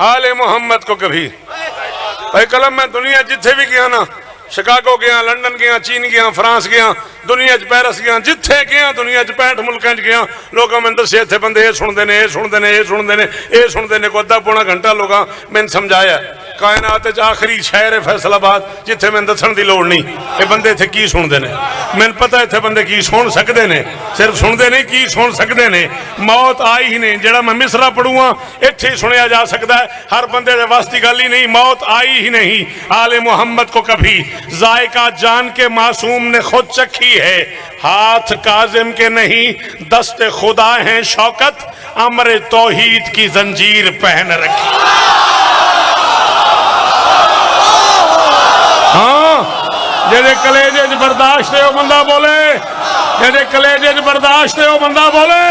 आले मोहम्मद को कभी। भाई कलम मैं दुनिया जिथे भी गया ना, शिकागो गया, लंदन गया, चीन गया, फ्रांस गया, दुनिया पेरिस गया, जिथे गया दुनिया 65 मुल्कों गया, लोगों मैंने दसे इतने बंदे ये सुनते ने, ये सुनते ने, ये सुनते ने, ये सुनते ने। को अद्धा पौना घंटा लोग मैंने समझाया कायनात आखिरी शहर है फैसलाबाद, जिथे मैंने दसन की लौड़ नहीं। ये बंदे इतने की सुनते हैं, मैंने पता इतने बंदे की सुन सकते हैं, सिर्फ सुनते नहीं की सुन सकते हैं। मौत आई ही नहीं, जरा मैं मिसरा पढ़ूँ इत्थे ही सुनिया जा सकता है, हर बंदे के वास की गल ही नहीं। मौत आई ही नहीं आले मोहम्मद को कभी, जायका जान के मासूम ने खुद चखी है, हाथ काजिम के नहीं दस्ते खुदा हैं शौकत, अमर तौहीद की जंजीर पहन रखी। हाँ जेदे कलेजे च बर्दाश्त है वो बंदा बोले, जेदे कलेजे च बर्दाश्त है वो बंदा बोले।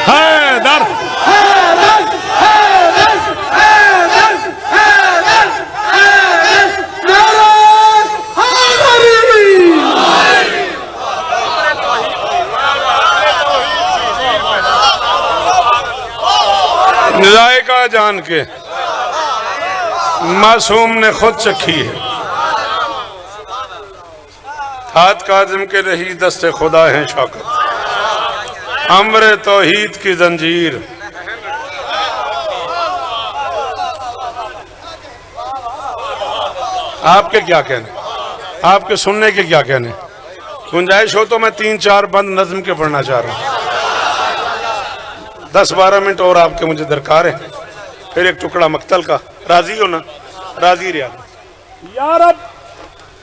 हैदर जायका जान के मासूम ने खुद चखी है, हाथ काजिम के रही दस्ते खुदा हैं शौकत, अमर तौहीद की जंजीर। आपके क्या कहने, आपके सुनने के क्या कहने? गुंजाइश हो तो मैं 3-4 बंद नज्म के पढ़ना चाह रहा हूँ। 10-12 मिनट और आपके मुझे दरकार है, फिर एक टुकड़ा मक्तल का। राजी हो ना? राजी रिया यार। अब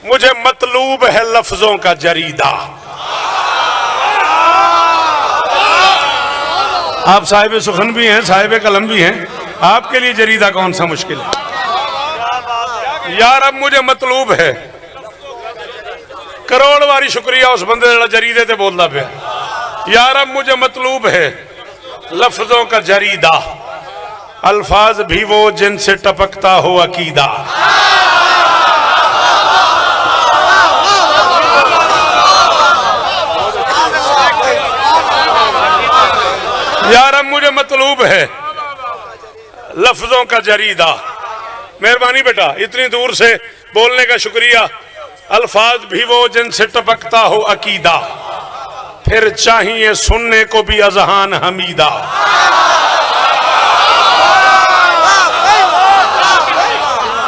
मुझे मतलूब है लफ्जों का जरीदा। आप साहिब सुखन भी हैं, साहिब कलम भी हैं, आपके लिए जरीदा कौन सा मुश्किल है यार। अब मुझे मतलूब है, करोड़ बारी शुक्रिया उस बंदे जरा जरीदे ते बोलता पे यार। अब मुझे मतलूब है लफ्जों का जरीदा, अल्फाज भी वो जिनसे टपकता हो अकीदा। यार अब मुझे मतलूब है लफ्जों का जरीदा। मेहरबानी बेटा, इतनी दूर से बोलने का शुक्रिया। अल्फाज भी वो जिनसे टपकता हो अकीदा, फिर चाहिए सुनने को भी अजहान हमीदा।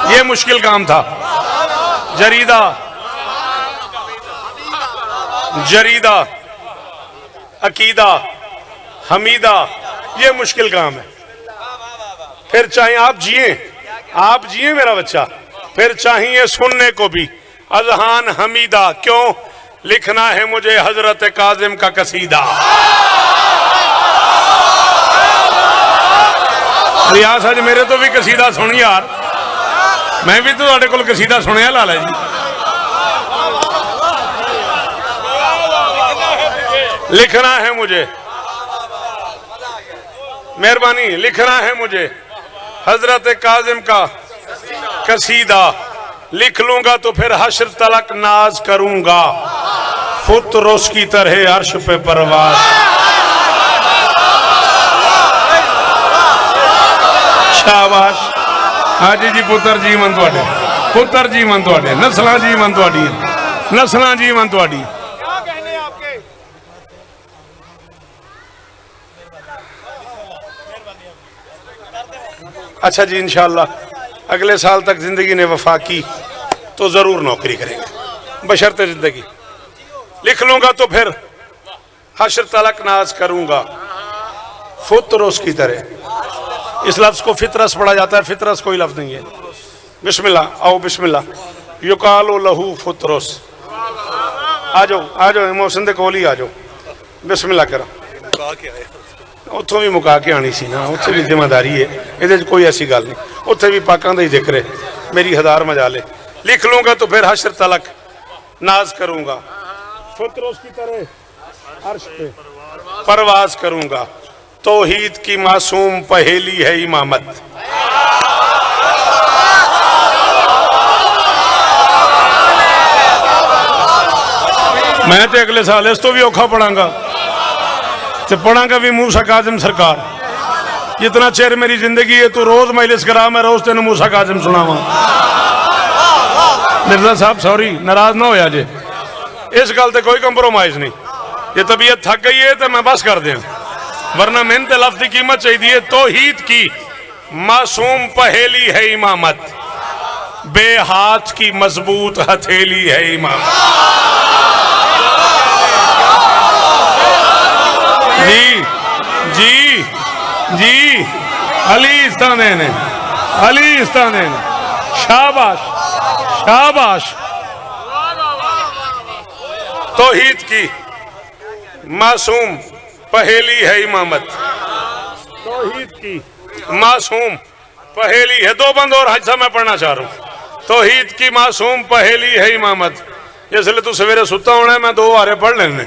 ये मुश्किल काम था। जरीदा जरीदा अकीदा हमीदा, ये मुश्किल काम है। फिर चाहिए आप जिए मेरा बच्चा, फिर चाहिए सुनने को भी अजहान हमीदा। क्यों? लिखना है मुझे हजरत काजिम का कसीदा। रियाज आज मेरे तो भी कसीदा सुनी यार, मैं भी तो तुहाडे कोल कसीदा सुनिया लाला जी। लिखना है मुझे, मेहरबानी, लिखना है मुझे हजरत काजिम का कसीदा। लिख लूंगा तो फिर हश्र तलक नाज करूंगा, फुतरोस की तरह अर्श पे परवाज। शाबाश हाजी जी, पुत्र जीवन तुहाडे, पुत्र जीवन तुहाडे, नस्लां जीवन तुहाडी, नस्लां जीवन तुहाडी। अच्छा जी, इंशाअल्लाह अगले साल तक जिंदगी ने वफा की तो जरूर नौकरी करेंगे, बशर्ते जिंदगी। लिख लूंगा तो फिर हश्र तलक नाज करूंगा, फुतरोस की तरह। इस लफ्ज को फितरस पढ़ा जाता है, फितरस कोई लफ्ज नहीं है। बिस्मिल्लाह, आओ बिस्मिल्लाह, युकालो लहू फुतरोस। आ जाओ मोहसिन दे कोल ही आ जाओ, बिस्मिल्लाह करो। उत्थों भी मुका के आनी सी ना, उत्थे भी जिम्मेदारी है, ये कोई ऐसी गल नहीं। उत्थे भी पाकां दा ही जिक्र है, मेरी हज़ार मजाले। लिख लूंगा तो फिर हश्र तलक नाज करूंगा, फुतरों की तरह अर्श पे परवाज करूंगा। तौहीद की मासूम पहेली है इमामत। मैं तो अगले साल इस तो भी औखा पढ़ांगा, तो पढ़ांगा भी मूसा काज़िम सरकार। जितना चेर मेरी जिंदगी है तू रोज मजलिस करा, मैं रोज तेन मूसा काज़िम सुनावा। मिर्जा साहब सॉरी, नाराज ना होया जे, इस गल ते कोई कंप्रोमाइज नहीं। ये तबीयत थक गई है तो मैं बस कर दें, वरना मेहनत लफ्ज की कीमत चाहिए। तौहीद की मासूम पहेली है इमामत, बेहाथ की मजबूत हथेली है इमामत। जी जी जी, अली इस्ताने ने, अली इस्ताने ने, शाबाश शाबाश। तौहीद की मासूम पहेली है इमामत, तौहीद की मासूम पहेली है। दो बंद और हज मैं पढ़ना चाह रहा हूं। तौहीद की मासूम पहेली है इमामत, इसलिए तू सवेरे सुता होना है, मैं दो बारे पढ़ लेने।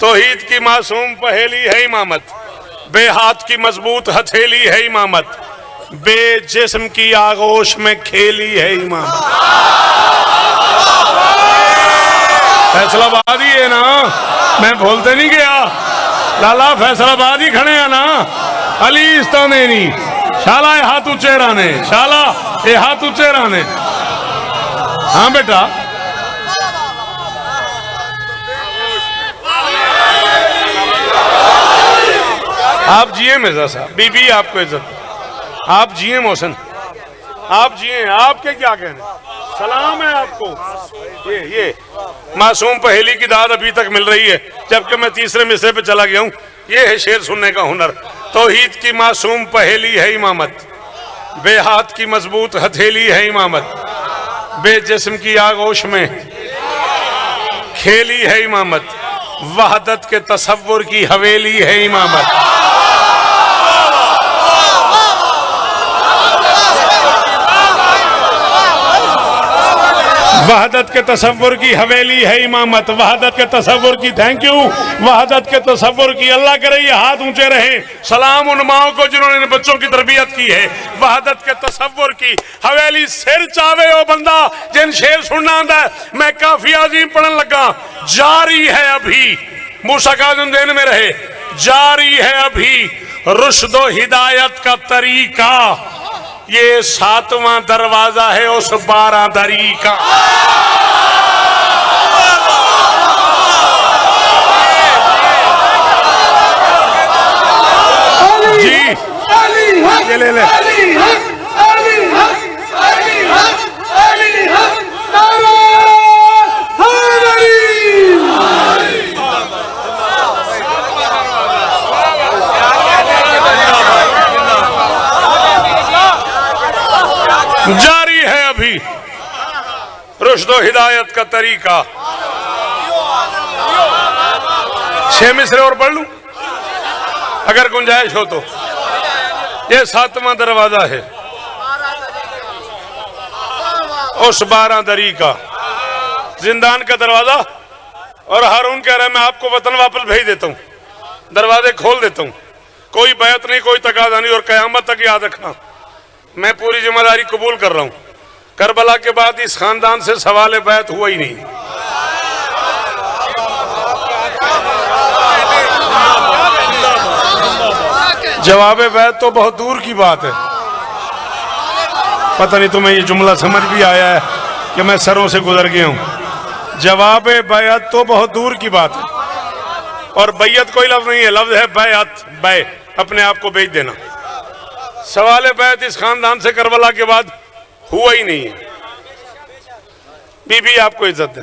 तौहीद की मासूम पहेली है इमामत, बेहाथ की मजबूत हथेली है इमामत, बेजिस्म की आगोश में खेली है इमामत। फैसलाबाद ही है ना, मैं भूलते नहीं गया। लाला फैसलाबाद ही खड़े हैं ना, अली इस्ताने नहीं, शाला ये हाथ ऊंचे रहने, शाला ये हाथ ऊंचे रहने। हाँ बेटा, आप जिए मिर्जा साहब, बीबी आपको इज्जत, आप जिए मोहसिन, आप जिए। आपके क्या कहने, सलाम है आपको। ये मासूम पहेली की दाद अभी तक मिल रही है, जबकि मैं तीसरे मिसरे पे चला गया हूँ। ये है शेर सुनने का हुनर। तौहीद की मासूम पहेली है इमामत, बेहाथ की मजबूत हथेली है इमामत, बेजिस्म की आगोश में खेली है इमामत, वहदत के तसव्वुर की हवेली है इमामत। वहदत के तसव्वुर की हवेली है इमामत, वहदत के तसव्वुर की, थैंक यू, वहदत के तसव्वुर की। अल्लाह करे ये हाथ ऊंचे रहे। सलाम उन माओं को जिन्होंने इन बच्चों की तरबियत की है। वहदत के तसव्वुर की हवेली, सिर चावे ओ बंदा जिन शेर सुनना आंदा है। मैं काफी अजीम पढ़न लगा, जारी है अभी, मूसा काज़िम देन में रहे, जारी है अभी रुश्दो हिदायत का तरीका, ये 7वां दरवाजा है उस 12 दरी का। जी ये ले ले, जारी है अभी रुश्दो हिदायत का तरीका। 6 मिसरे और पढ़ लूं अगर गुंजाइश हो तो। ये 7वां दरवाजा है उस 12 दरी का, जिंदान का दरवाजा। और हारून कह रहा है मैं आपको वतन वापस भेज देता हूं, दरवाजे खोल देता हूं, कोई बैत नहीं, कोई तकाजा नहीं, और कयामत तक याद रखना मैं पूरी जिम्मेदारी कबूल कर रहा हूं। करबला के बाद इस खानदान से सवाल बैत हुआ ही नहीं। जवाब बैत तो बहुत दूर की बात है। पता नहीं तुम्हें ये जुमला समझ भी आया है कि मैं सरों से गुजर गया हूं। जवाब बैत तो बहुत दूर की बात है, और बैत कोई लफ्ज नहीं है, लफ्ज है बैत, बै, अपने आप को बेच देना। सवाल बैत इस खानदान से करबला के बाद हुआ ही नहीं है। बीबी आपको इज्जत दे,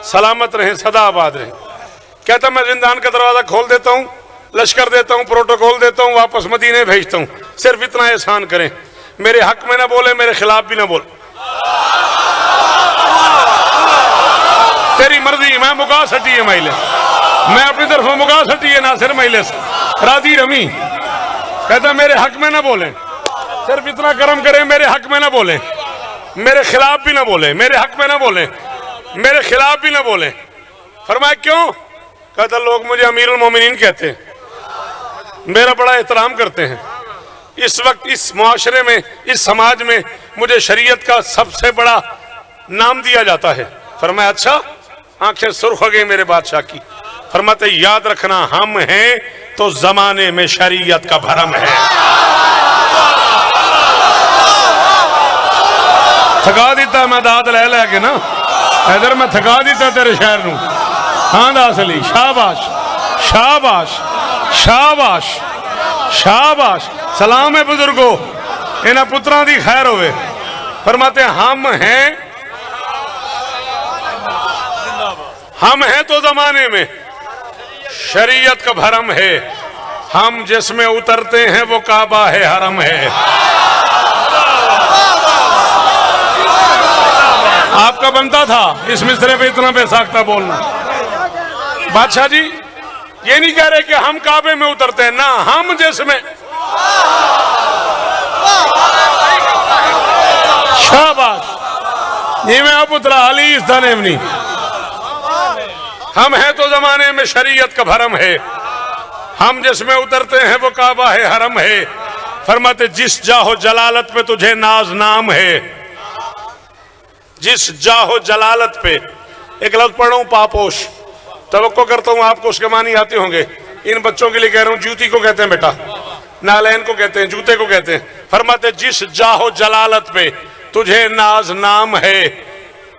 सलामत रहें, सदा आबाद रहें। कहता मैं जिंदान का दरवाजा खोल देता हूं, लश्कर देता हूं, प्रोटोकॉल देता हूं, वापस मदीने भेजता हूं, सिर्फ इतना एहसान करें, मेरे हक में ना बोले, मेरे खिलाफ भी ना बोल। तेरी मर्जी, मैं मुका सटी है मैले, मैं अपनी तरफ मुका सटी है, ना सिर मैले से राधी रमी। कहता मेरे हक में ना बोले, सिर्फ इतना कर्म करें, मेरे हक में ना बोले, मेरे खिलाफ भी ना बोले, मेरे हक में ना बोले। मेरे खिलाफ भी ना बोले। फरमाया क्यों? कहता लोग मुझे अमीरुल मोमिनीन कहते हैं, मेरा बड़ा एहतराम करते हैं। इस वक्त इस मुआशरे में, इस समाज में मुझे शरीयत का सबसे बड़ा नाम दिया जाता है। फरमाया अच्छा? आंखें सुर्ख हो गई मेरे बादशाह की। फरमाते याद रखना हम हैं तो जमाने में शरीयत का भरम है। थका दिता मैं दाद ले लैके ना, इधर मैं थका दिता तेरे शहर नू। हाँ दास अली, शाबाश शाबाश शाबाश शाबाश। सलाम है बुजुर्गो, इन्हां पुत्रां दी खैर होवे। फरमाते हम हैं तो जमाने में शरीयत का भरम है। हम जिसमें उतरते हैं वो काबा है, हरम है। आपका बनता था इस मिसरे पे इतना बेसाख्ता बोलना। बादशाह जी ये नहीं कह रहे कि हम काबे में उतरते हैं ना, हम जिसमें। शाबाश। ये मैं अब उतरा अली इस दानेवनी। हम हैं तो जमाने में शरीयत का भरम है। हम जिसमें उतरते हैं वो काबा है, हरम है। फरमाते जिस जाहो जलालत पे तुझे नाज नाम है। जिस जाहो जलालत पे, एक लफ्ज पढ़ रहा हूं पापोश, तवक्को करता हूं आपको उसके मानी आते होंगे। इन बच्चों के लिए कह रहा हूं, जूती को कहते हैं बेटा, नालैन को कहते हैं, जूते को कहते हैं। फरमाते जिस जाहो जलालत पे तुझे नाज नाम है,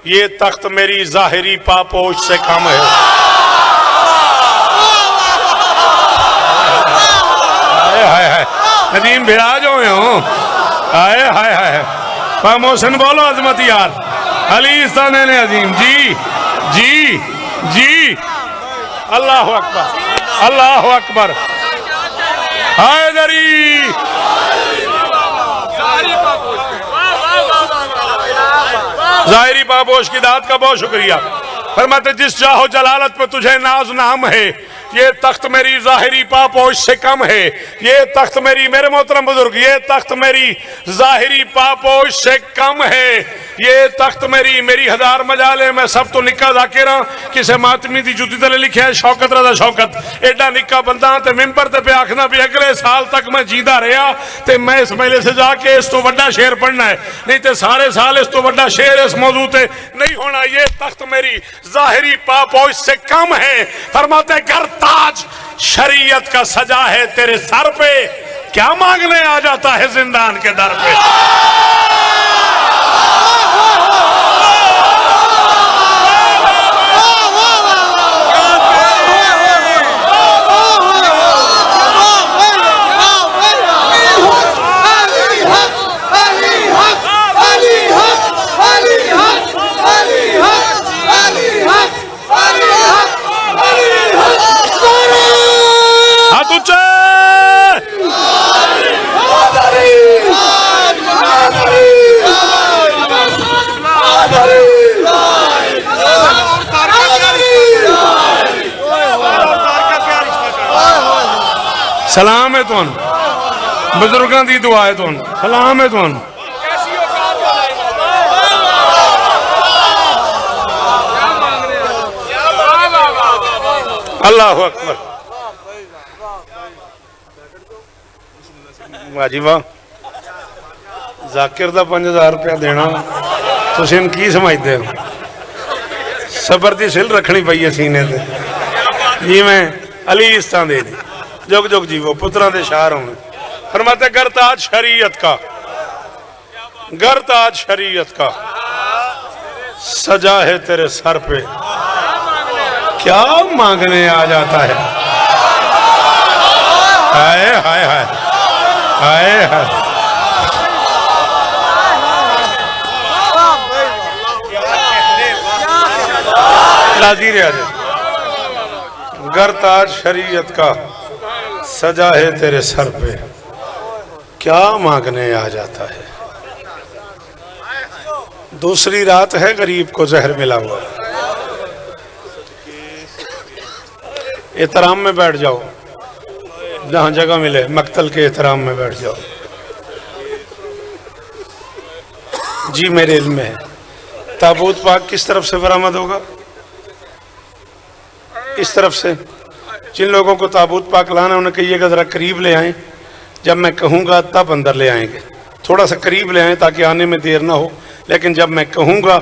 ये तख्त मेरी जाहिरी पापोश से कम है। हाय हाय नदीम भिड़ा जो हो, हाय हाय हाय। मोहसिन बोलो अजमत यार, अली इस्ताने ने अजीम जी जी जी। अल्लाह अकबर अल्लाह अकबर। हैदरी जाहिरी पापोश की दात का बहुत शुक्रिया। फरमाते जिस चाहो जलालत पे तुझे नाज नाम है, ये तख्त मेरी जाहिरी पापोश से कम है। ये तख्त मेरी, मेरे मोहतरम बुजुर्ग, ये तख्त मेरी जाहिरी पापोश से कम है। ये तख्त मेरी हजार मजाले में सब तो निक्का जाकिरा किसे मातमी दी जुती तले लिखे है शौकत रजा शौकत। एडा निक्का बंदा ते मिंबर ते पे आखना भी अगले साल तक मैं जींदा रहा ते मैं इस मेले से जाके इस तो बड़ा शेर पढ़ना है, नहीं तो सारे साल इस तो बड़ा शेर इस मौजू ते नहीं होना। ये तख्त मेरी जाहिरी पापोश से कम है। फरमाते घर ताज शरीयत का सजा है तेरे सर पे, क्या मांगने आ जाता है जिंदान के दर पे। सलाम है तुम बुजुर्गों की दुआ है, तुम सलाम है तुम। अल्लाह अकबर। वाजी वाह, जाकिर का 5000 रुपया देना तुम की समझते हो? सबर की सिल रखनी पई है सीने से। जी मैं अली इस्तां दे दी जुग जुग जीवो, पुत्रा दे शार होने। फरमाते घर ताज शरीयत का, घर ताज शरीयत का सजा है तेरे सर पे, क्या मांगने आ जाता है। हाय हाय हाय हाय हाय। राजी रहा, घर ताज शरीयत का सजा है तेरे सर पे, क्या मांगने आ जाता है। दूसरी रात है गरीब को जहर मिला हुआ। एहतराम में बैठ जाओ, जहां जगह मिले मक्तल के एहतराम में बैठ जाओ। जी मेरे इल्म में है ताबूत पाक किस तरफ से बरामद होगा? इस तरफ से। जिन लोगों को ताबूत पाक लाना उन्हें कहिएगा ज़रा करीब ले आएँ, जब मैं कहूँगा तब अंदर ले आएंगे। थोड़ा सा करीब ले आएँ ताकि आने में देर ना हो, लेकिन जब मैं कहूँगा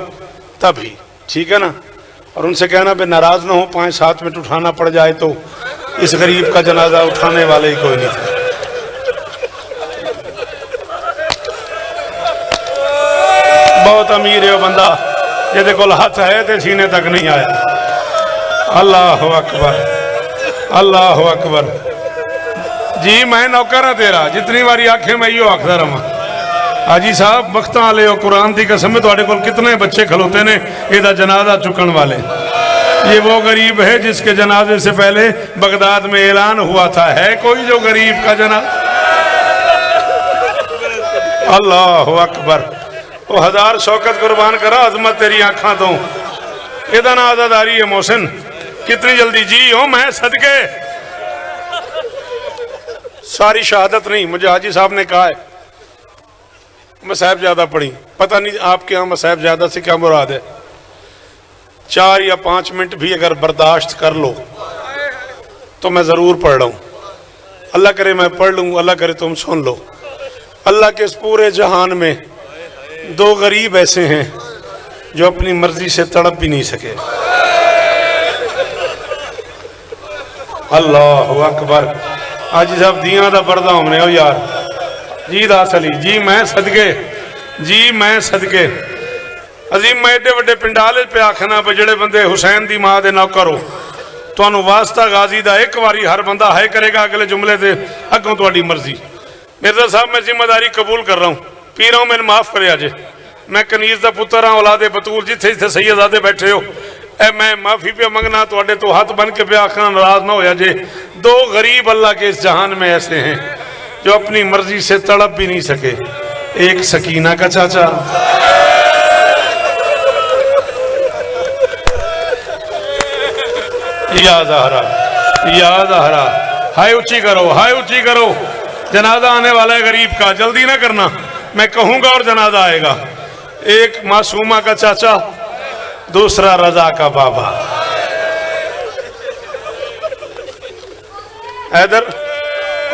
तभी, ठीक है ना? और उनसे कहना भी नाराज़ ना हो, 5-7 मिनट उठाना पड़ जाए तो इस गरीब का जनाजा उठाने वाले ही कोई नहीं था। बहुत अमीर है वो बंदा जिहदे कोल हथ है तो सीने तक नहीं आया। अल्लाह अकबर, अल्लाह अकबर। जी मैं नौकर हाँ तेरा, जितनी बारी आखे मैं यो आखदा रहा। हाजी साहब बख्तां वाले हो, कुरान की कसम है तुहाडे कोल कितने बच्चे खलोते ने इहदा जनाजा चुकन वाले। ये वो गरीब है जिसके जनाजे से पहले बगदाद में ऐलान हुआ था, है कोई जो गरीब का जनाजा? अल्लाह अकबर। वो 1000 शौकत कुर्बान करा अजमत तेरी आंखा तो इदा ना आजादारी है मोहसिन। कितनी जल्दी जी हो मैं सदके। सारी शहादत नहीं, मुझे हाजी साहब ने कहा है मसाहब ज्यादा पढ़ी। पता नहीं आपके यहाँ मसाहब ज्यादा से क्या मुराद है। 4 या 5 मिनट भी अगर बर्दाश्त कर लो तो मैं जरूर पढ़ रहा हूँ। अल्लाह करे मैं पढ़ लूँ, अल्लाह करे तुम सुन लो। अल्लाह के इस पूरे जहान में 2 गरीब ऐसे हैं जो अपनी मर्जी से तड़प भी नहीं सके। अल्लाह अकबर। आज साहब दियां दा पर्दा हमने हो यार जी दास अली जी मैं सदके, जी मैं सदके। अजीम मैं एडे वड्डे पिंडाल पे आखना भी जेड़े बंदे हुसैन दी मां दे नौकर हो, तुहानू वास्ता गाजी दा एक बारी हर बंदा है करेगा अगले जुमले से अगों तुहाडी मर्जी। मिर्जा साहब मैं जिम्मेदारी कबूल कर रहा हूँ, पी रहा हूँ, मैंने माफ करे अजे। मैं कनीज का पुत्र हाँ, औलादे बतूल, जिथे जिथे सैयदादे बैठे हो ए मैं माफी पे मंगना तुहाडे तो हाथ बन के पे आखना नाराज ना होया जे। 2 गरीब अल्लाह के इस जहान में ऐसे हैं जो अपनी मर्जी से तड़प भी नहीं सके। एक सकीना का चाचा, या ज़हरा, या ज़हरा। हाय ऊंची करो, हाय ऊंची करो। जनाजा आने वाला है गरीब का, जल्दी ना करना, मैं कहूंगा और जनाजा आएगा। एक मासूमा का चाचा, दूसरा रजा का बाबा। हैदर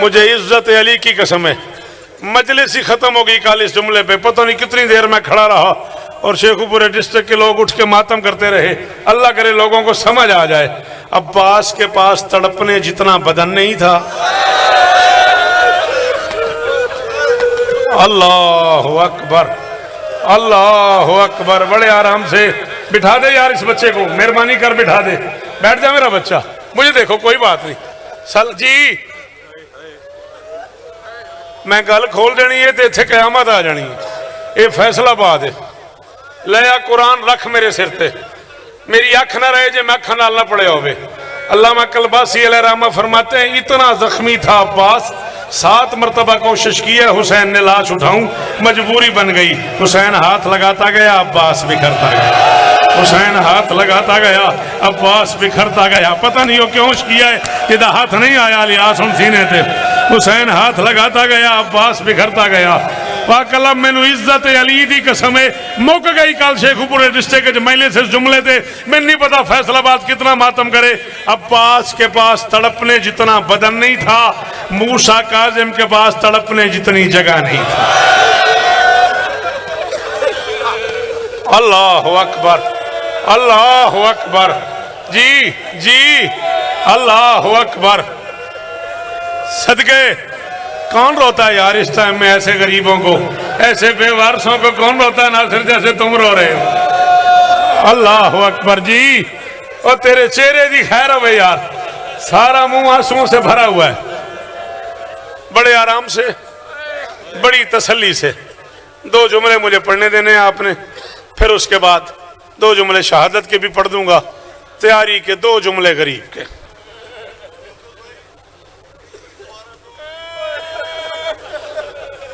मुझे इज्जत अली की कसम है, मजलिस ही खत्म हो गई कल इस जुमले पे। पता नहीं कितनी देर मैं खड़ा रहा और शेखुपुरे डिस्ट्रिक्ट के लोग उठ के मातम करते रहे। अल्लाह करे लोगों को समझ आ जाए। अब्बास के पास तड़पने जितना बदन नहीं था। अल्लाह अकबर, अल्लाह अकबर। बड़े आराम से बिठा दे यार इस बच्चे को, मेहरबानी कर बिठा दे। बैठ जा मेरा बच्चा, मुझे देखो कोई बात नहीं। सल जी मैं गल खोल देनी है तो इत्थे कयामत आ जानी है। ये फैसलाबाद है। लिया कुरान रख मेरे सिर ते, मेरी अख ना रहे जे मैं अखा नाल ना पड़े होवे। अल्लामा कलबासी अलैहिर्रहमा फरमाते हैं इतना जख्मी था अब्बास, 7 मरतबा कोशिश की है हुसैन ने लाश उठाऊं, मजबूरी बन गई। हुसैन हाथ लगाता गया, अब्बास बिखरता गया। हुसैन हाथ लगाता गया, अब्बास बिखरता गया। पता नहीं वो क्यों किया है, जिदा हाथ नहीं आया लिहाज हम सीने थे। हुसैन हाथ लगाता गया, अब्बास बिखरता गया। वाकला मैनू इज्जत अली दी कसम है मुक गई कल शेखुपुरे डिस्ट्रिक्ट मैले से जुमले थे। मैंने नहीं पता फैसलाबाद कितना मातम करे। अब्बास के पास तड़पने जितना बदन नहीं था, मूसा काजिम के पास तड़पने जितनी जगह नहीं था। अल्लाह अकबर, अल्लाह अकबर। जी जी अल्लाह अकबर। सदके कौन रोता है यार इस टाइम में? ऐसे गरीबों को, ऐसे बेवारसों को कौन रोता है? नासिर जैसे तुम रो रहे हो। अल्लाह अकबर। जी और तेरे चेहरे की खैर हो यार, सारा मुंह आंसुओं से भरा हुआ है। बड़े आराम से, बड़ी तसल्ली से 2 जुमले मुझे पढ़ने देने हैं आपने, फिर उसके बाद 2 जुमले शहादत के भी पढ़ दूंगा। तैयारी के 2 जुमले गरीब के।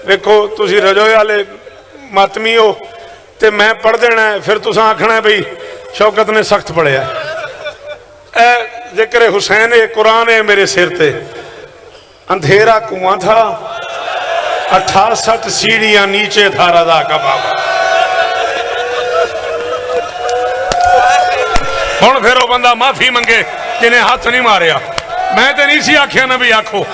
देखो तुसी रजोए वाले मातमी हो ते मैं पढ़ देना है, फिर तुसा आखना है भाई शौकत ने सख्त पढ़िया। ए जिक्र हुसैन है, कुरान है मेरे सिर ते। अंधेरा कुआं था, 68 सीढ़ियां नीचे था रजा का बाबा। हुण फिर वो बंदा माफी मंगे जिन्हें हाथ नहीं मारिया। मैं तो नहीं सी आख्या ना भी आखो,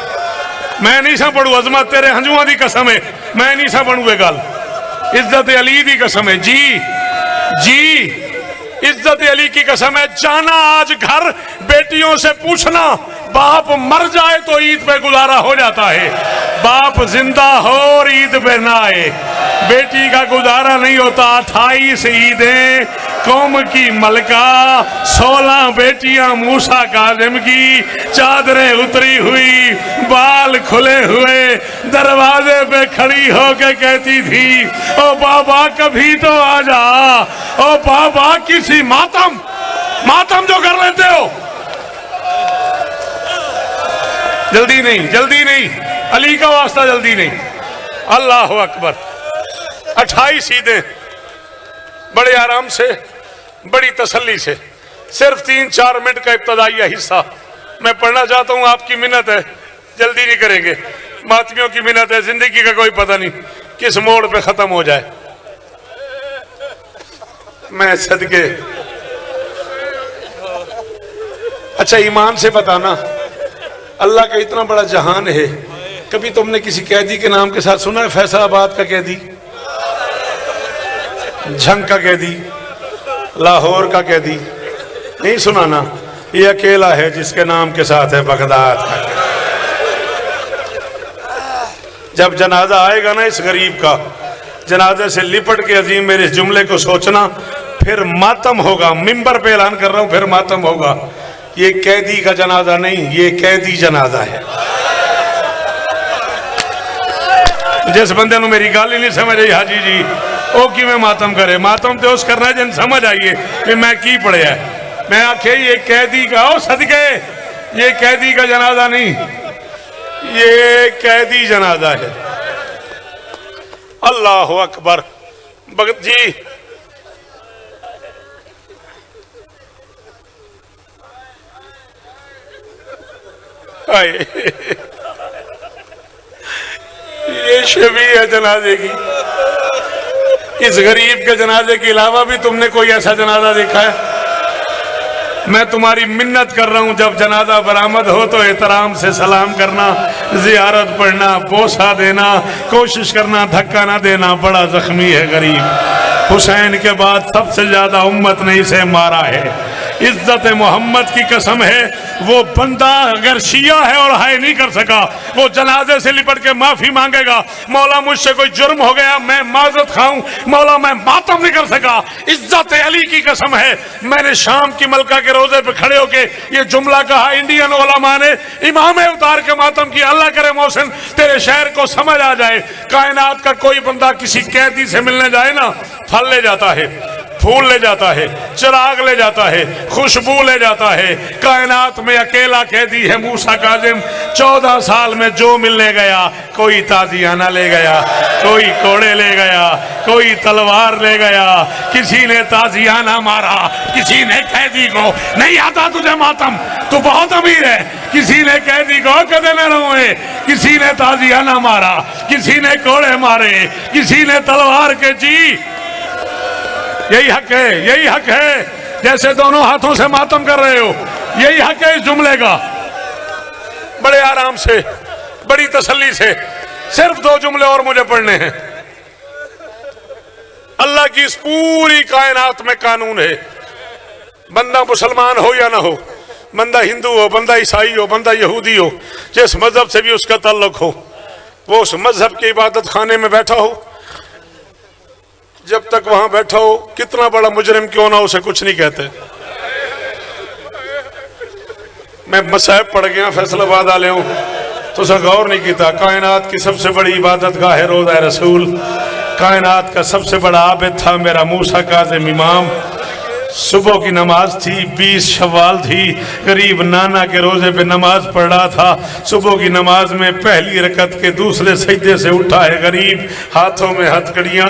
मैं नहीं सा पढ़ू अजमत तेरे हंजुआ की कसम है, मैं नहीं सा बनू गल। इज्जत अली की कसम है जी जी, इज्जत अली की कसम है। जाना आज घर बेटियों से पूछना, बाप मर जाए तो ईद पे गुजारा हो जाता है, बाप जिंदा हो और ईद पे ना आए बेटी का गुजारा नहीं होता। 28 ईदें कौम की मलका, 16 बेटियां मूसा काजिम की, चादरें उतरी हुई, बाल खुले हुए, दरवाजे पे खड़ी होके कहती थी ओ बाबा कभी तो आ जा, ओ बाबा किसी मातम जो कर लेते हो। जल्दी नहीं, जल्दी नहीं, अली का वास्ता जल्दी नहीं। अल्लाह अकबर। 28 ईदें बड़े आराम से, बड़ी तसल्ली से, सिर्फ 3-4 मिनट का इब्तदाइया हिस्सा मैं पढ़ना चाहता हूं। आपकी मिन्नत है, जल्दी नहीं करेंगे, मातमियों की मिन्नत है, जिंदगी का कोई पता नहीं किस मोड़ पे खत्म हो जाए। मैं सदके, अच्छा ईमान से बताना, अल्लाह का इतना बड़ा जहान है, कभी तुमने किसी कैदी के नाम के साथ सुना है? फैसलाबाद का कैदी, झंग का कैदी, लाहौर का कैदी, नहीं सुना ना? ये अकेला है जिसके नाम के साथ है बगदाद का। जब जनाजा आएगा ना इस गरीब का, जनाजे से लिपट के अजीम मेरे इस जुमले को सोचना, फिर मातम होगा। मिंबर पे ऐलान कर रहा हूं, फिर मातम होगा। ये कैदी का जनाजा नहीं, ये कैदी जनाजा है। जिस बंदे ने मेरी गाल ही नहीं समझ आई हाजी जी ओ कि मैं मातम करे, मातम तो उस करना जिन समझ आइए कि मैं की पढ़िया। मैं आखे ये कैदी का, ओ सदके, ये कैदी का जनाजा नहीं, ये कैदी जनाजा है। अल्लाह अकबर। भगत जी ये शबी है जनाजे की। इस गरीब के जनाजे के अलावा भी तुमने कोई ऐसा जनाजा देखा है? मैं तुम्हारी मिन्नत कर रहा हूं, जब जनाजा बरामद हो तो एहतराम से सलाम करना, जियारत पढ़ना, बोसा देना, कोशिश करना धक्का ना देना। बड़ा जख्मी है गरीब, हुसैन के बाद सबसे ज्यादा उम्मत ने इसे मारा है। इज्जत मोहम्मद की कसम है, वो बंदा अगर शिया है और हाय नहीं कर सका, वो जनाजे से लिपट के माफी मांगेगा, मौला मुझसे कोई जुर्म हो गया, मैं माजरत खाऊं, मौला मैं मातम नहीं कर सका। इज्जत अली की कसम है, मैंने शाम की मलका के रोजे पे खड़े होके ये जुमला कहा, इंडियन उलमा ने इमाम उतार के मातम किया। अल्लाह करे मोहसिन तेरे शहर को समझ आ जाए, कायनात का कोई बंदा किसी कैदी से मिलने जाए ना, फल ले जाता है, फूल ले जाता है, चिराग ले जाता है, खुशबू ले जाता है। कायनात में अकेला कैदी है मूसा काजिम। 14 साल में जो मिलने गया, कोई ताजियाना ले गया, कोई कोड़े ले गया, कोई तलवार ले गया, किसी ने ताजियाना मारा, किसी ने कैदी को, नहीं आता तुझे मातम, तू बहुत अमीर है, किसी ने कैदी को कदे न रोए, किसी ने ताजियाना मारा, किसी ने कोड़े मारे, किसी ने तलवार के। जी यही हक है, यही हक है, जैसे दोनों हाथों से मातम कर रहे हो, यही हक है इस जुमले का। बड़े आराम से, बड़ी तसल्ली से, सिर्फ 2 जुमले और मुझे पढ़ने हैं। अल्लाह की इस पूरी कायनात में कानून है, बंदा मुसलमान हो या ना हो, बंदा हिंदू हो, बंदा ईसाई हो, बंदा यहूदी हो, जिस मजहब से भी उसका ताल्लुक हो, वो उस मजहब के इबादत खाने में बैठा हो, जब तक वहां बैठा हो, कितना बड़ा मुजरिम क्यों ना, उसे कुछ नहीं कहते। मैं मसाहब पढ़ गया फैसलाबाद वाले हूं तो उसे गौर नहीं किया। कायनात की सबसे बड़ी इबादत गाह है रोज़ा रसूल, कायनात का सबसे बड़ा आबिद था मेरा मूसा काज़िम इमाम। सुबह की नमाज थी, 20 शव्वाल थी, गरीब नाना के रोजे पे नमाज पढ़ रहा था। सुबह की नमाज में पहली रकत के दूसरे सजदे से उठा है गरीब, हाथों में हथकड़ियाँ,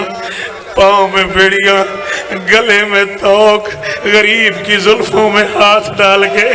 पाँव में बेड़ियां, गले में तोक, गरीब की जुल्फों में हाथ डाल के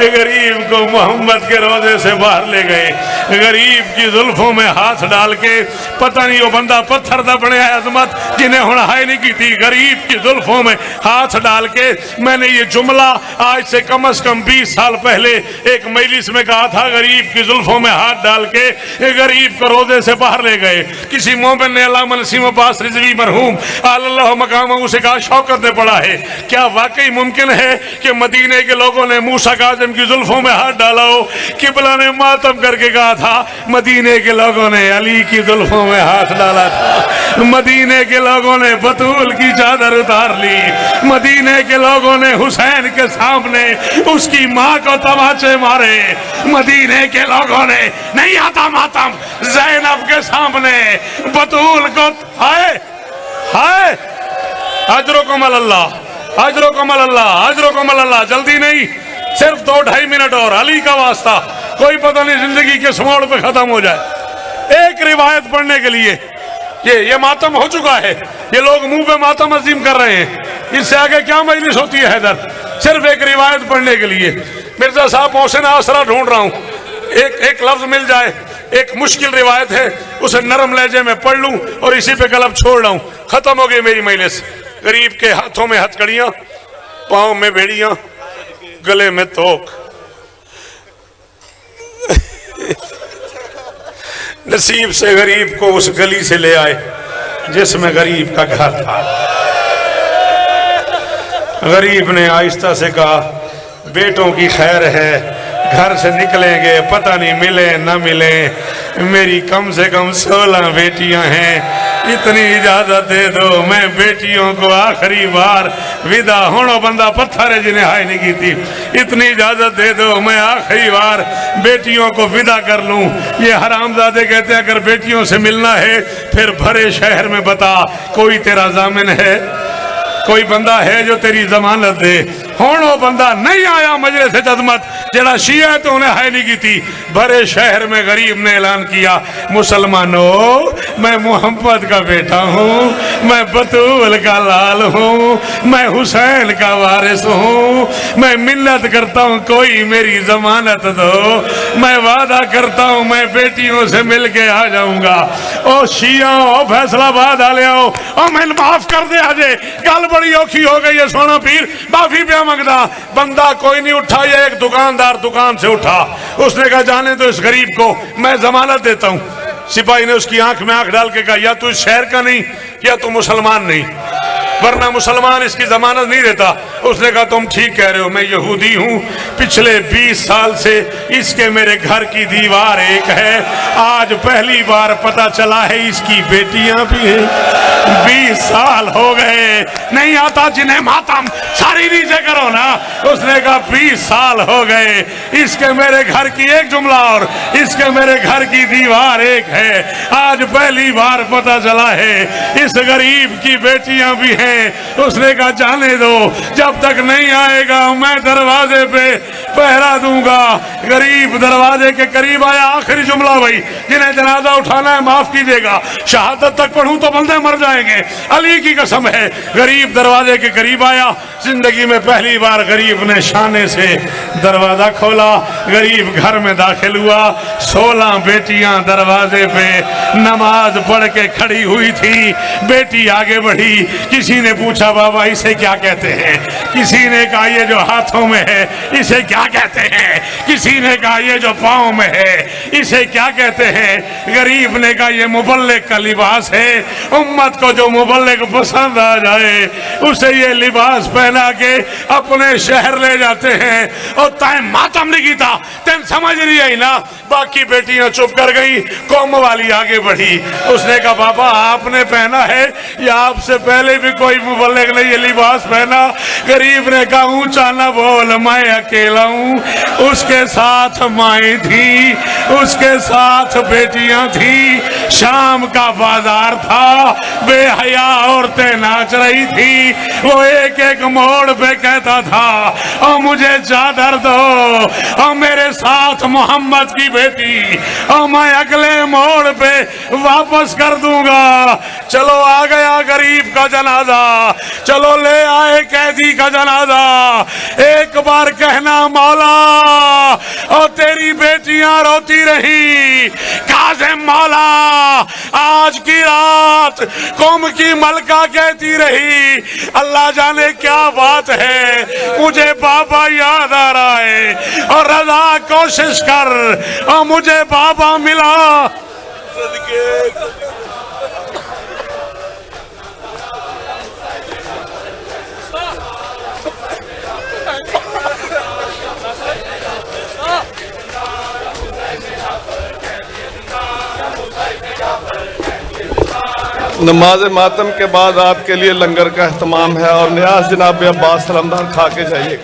गरीब को मोहम्मद के रोजे से बाहर ले गए। गरीब की जुल्फों में हाथ डाल के, पता नहीं वो बंदा पत्थर दा बनया अजमत जिन्हें हुण हाय नहीं की थी, गरीब की जुल्फों में हाथ डाल के। मैंने ये जुमला आज से कम 20 साल पहले एक मजलिस में कहा था, गरीब की जुल्फों में हाथ डाल के गरीब को रोजे से बाहर ले गए। किसी मोमिन ने अल्लामा नसीम अब्बास रिजवी मरहूम अल्लाह मकामहू से कहा, शौकत ने पढ़ा है, क्या वाकई मुमकिन है कि मदीने के लोगों ने मूसा काज़िम की जुल्फों में हाथ डाला हो? किबला ने मातम करके कहा था, मदीने के लोगों ने अली की जुल्फों में हाथ डाला था, मदीने के लोगों ने बतूल की चादर उतार ली, मदीने के लोगों ने हुसैन के सामने उसकी माँ को तमाचे मारे, मदीने के लोगों ने नहीं आता मातम ज़ैनब के सामने बतूल को। हाय हाय, अजरुकुम अल्लाह, अजरुकुम अल्लाह, अजरुकुम अल्लाह। जल्दी नहीं, सिर्फ 2-2.5 मिनट और, अली का वास्ता, कोई पता नहीं जिंदगी के मोड़ पे खत्म हो जाए। एक रिवायत पढ़ने के लिए ये मातम हो चुका है, ये लोग मुंह पे मातम अजीम कर रहे हैं, इससे आगे क्या मजलिस होती है हैदर? सिर्फ एक रिवायत पढ़ने के लिए। मिर्जा साहब मोहसिन आसरा ढूंढ रहा हूँ, एक लफ्ज मिल जाए, एक मुश्किल रिवायत है, उसे नरम लहजे में पढ़ लूं और इसी पे कलब छोड़ रहा हूं। खत्म हो गई मेरी मजलिस। गरीब के हाथों में हथकड़ियां, पाँव में बेड़ियां, गले में तोक। नसीब से गरीब को उस गली से ले आए जिसमें गरीब का घर था। गरीब ने आहिस्ता से कहा, बेटों की खैर है, घर से निकलेंगे पता नहीं मिले न मिले, मेरी कम से कम 16 बेटियां हैं, इतनी इजाजत दे दो, मैं बेटियों को आखिरी बार विदा होना। बंदा पत्थर है जिन्हें हाय नहीं की थी, इतनी इजाजत दे दो, मैं आखिरी बार बेटियों को विदा कर लूं। ये हरामजादे कहते हैं, अगर बेटियों से मिलना है फिर भरे शहर में बता, कोई तेरा जामिन है, कोई बंदा है जो तेरी जमानत दे। हुण वो बंदा नहीं आया मजलिस अजमत, जरा शिया है तो उन्हें हाय नहीं की थी। भरे शहर में गरीब ने ऐलान किया, मुसलमानों मैं मोहम्मद का बेटा हूँ, मैं बतूल का लाल हूँ, मैं हुसैन का वारिस हूँ, मैं मिन्नत करता हूँ कोई मेरी जमानत दो, मैं वादा करता हूँ मैं बेटियों से मिल के आ जाऊंगा। ओ शिया ओ फैसलाबाद आ ले आओ, ओ मैं माफ कर दे आजे, गल बड़ी औखी हो गई है, सोना पीर माफी पे मंगदा। बंदा कोई नहीं उठा, ये एक दुकानदार दुकान से उठा, उसने कहा जाने तो इस गरीब को मैं जमानत देता हूं। सिपाही ने उसकी आंख में आंख डाल के कहा, या तू इस शहर का नहीं या तू मुसलमान नहीं, वरना मुसलमान इसकी जमानत नहीं देता। उसने कहा तुम ठीक कह रहे हो, मैं यहूदी हूँ, पिछले 20 साल से इसके मेरे घर की दीवार एक है, आज पहली बार पता चला है इसकी बेटियां भी हैं। 20 साल हो गए, नहीं आता जिन्हें मातम सारी नीचे करो ना। उसने कहा 20 साल हो गए, इसके मेरे घर की एक जुमला और इसके मेरे घर की दीवार एक है, आज पहली बार पता चला है इस गरीब की बेटियां भी हैं। उसने कहा जाने दो, जब तक नहीं आएगा मैं दरवाजे पे पहरा दूंगा। गरीब दरवाजे के करीब आया, आखिरी जुमला भाई, जिन्हें जनाजा उठाना है माफ कीजिएगा, शहादत तक पढ़ूं तो बंदे मर जाएंगे, अली की कसम है। गरीब दरवाजे के करीब आया, जिंदगी में पहली बार गरीब ने शाने से दरवाजा खोला, गरीब घर में दाखिल हुआ। 16 बेटियां दरवाजे पे नमाज पढ़ के खड़ी हुई थी। बेटी आगे बढ़ी, किसी ने पूछा बाबा इसे क्या कहते हैं, किसी ने कहा ये जो हाथों में है इसे क्या कहते हैं, किसी ने कहा ये जो पाँव में है इसे क्या कहते हैं। गरीब ने कहा ये मुबल्लिग का लिबास है, उम्मत को जो मुबल्लिग पसंद आ जाए उसे ये लिबास पहना के अपने शहर ले जाते हैं। और तय मातम नहीं कीता, तेन समझ नहीं आई ना। बाकी बेटियां चुप कर गई, कौम वाली आगे बढ़ी, उसने कहा बाबा आपने पहना है या आपसे पहले भी कोई मुबल्लिग ने ये लिबास पहना। गरीब ने कहा ऊंचा न बोल मैं अकेला हूँ। उसके साथ माएँ थी, उसके साथ बेटियां थी। शाम का बाजार था, बेहया औरतें नाच रही थी। वो एक एक मोड़ पे कहता था और मुझे चादर दो और मेरे साथ मोहम्मद की बेटी और मैं अगले मोड़ पे वापस कर दूंगा। चलो आ गया गरीब का जनाजा, चलो ले आए कैदी का जनाजा। एक बार कहना मौला और तेरी बेटियां रोती रही। काज़िम मौला आज की रात कौम की मलका कहती रही अल्लाह जाने क्या बात है, मुझे बाबा याद आ रहा है और रजा कोशिश कर और मुझे बाबा मिला। नमाज मातम के बाद आपके लिए लंगर का एहतमाम है और न्याज जनाब अब्बास सलमदान खा के जाइए।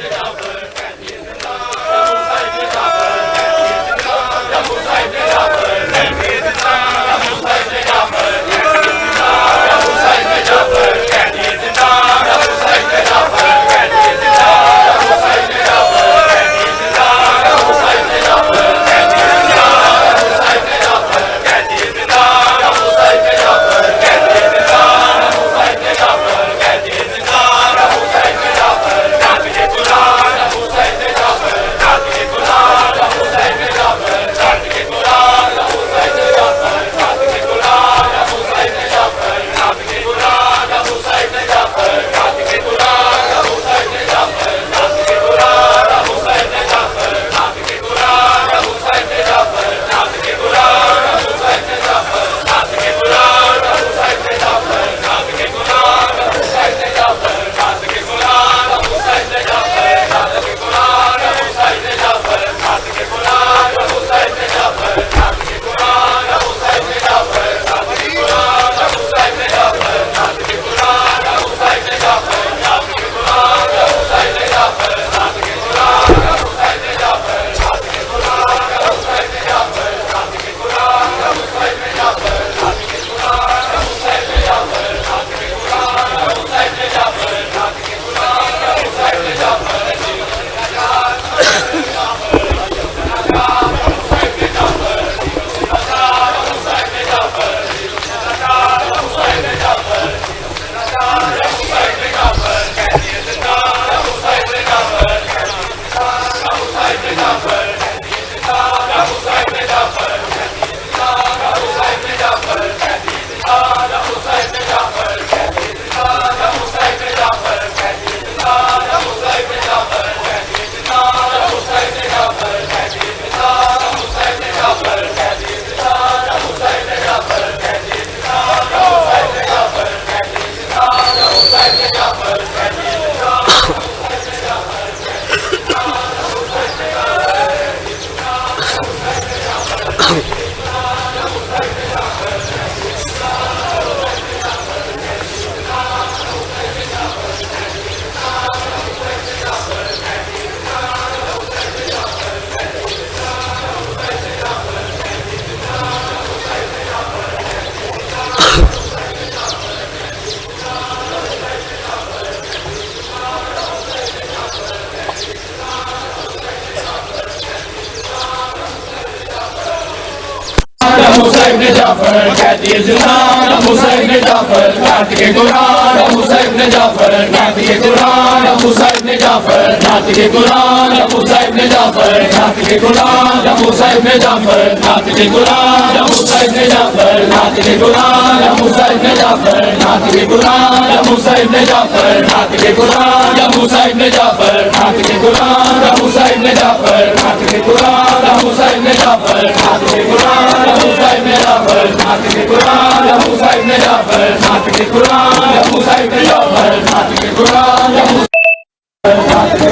हुसैन जाफर कहती जुलान हुसैन जाफर नात के कुरान हुसैन जाफर नात के कुरान हुसैन जाफर नात के कुरान हुसैन जाफर नात के कुरान हुसैन जाफर नात के कुरान हुसैन जाफर नात के कुरान हुसैन जाफर नात के कुरान हुसैन जाफर नात के कुरान हुसैन जाफर नात के कुरान हुसैन जाफर नात के कुरान हुसैन जाफर नात के कुरान हुसैन जाफर नात के कुरान हुसैन जाफर नात के कुरान हुसैन जाफर नात के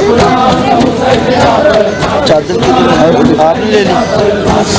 कुरान चादर की आप ले ली।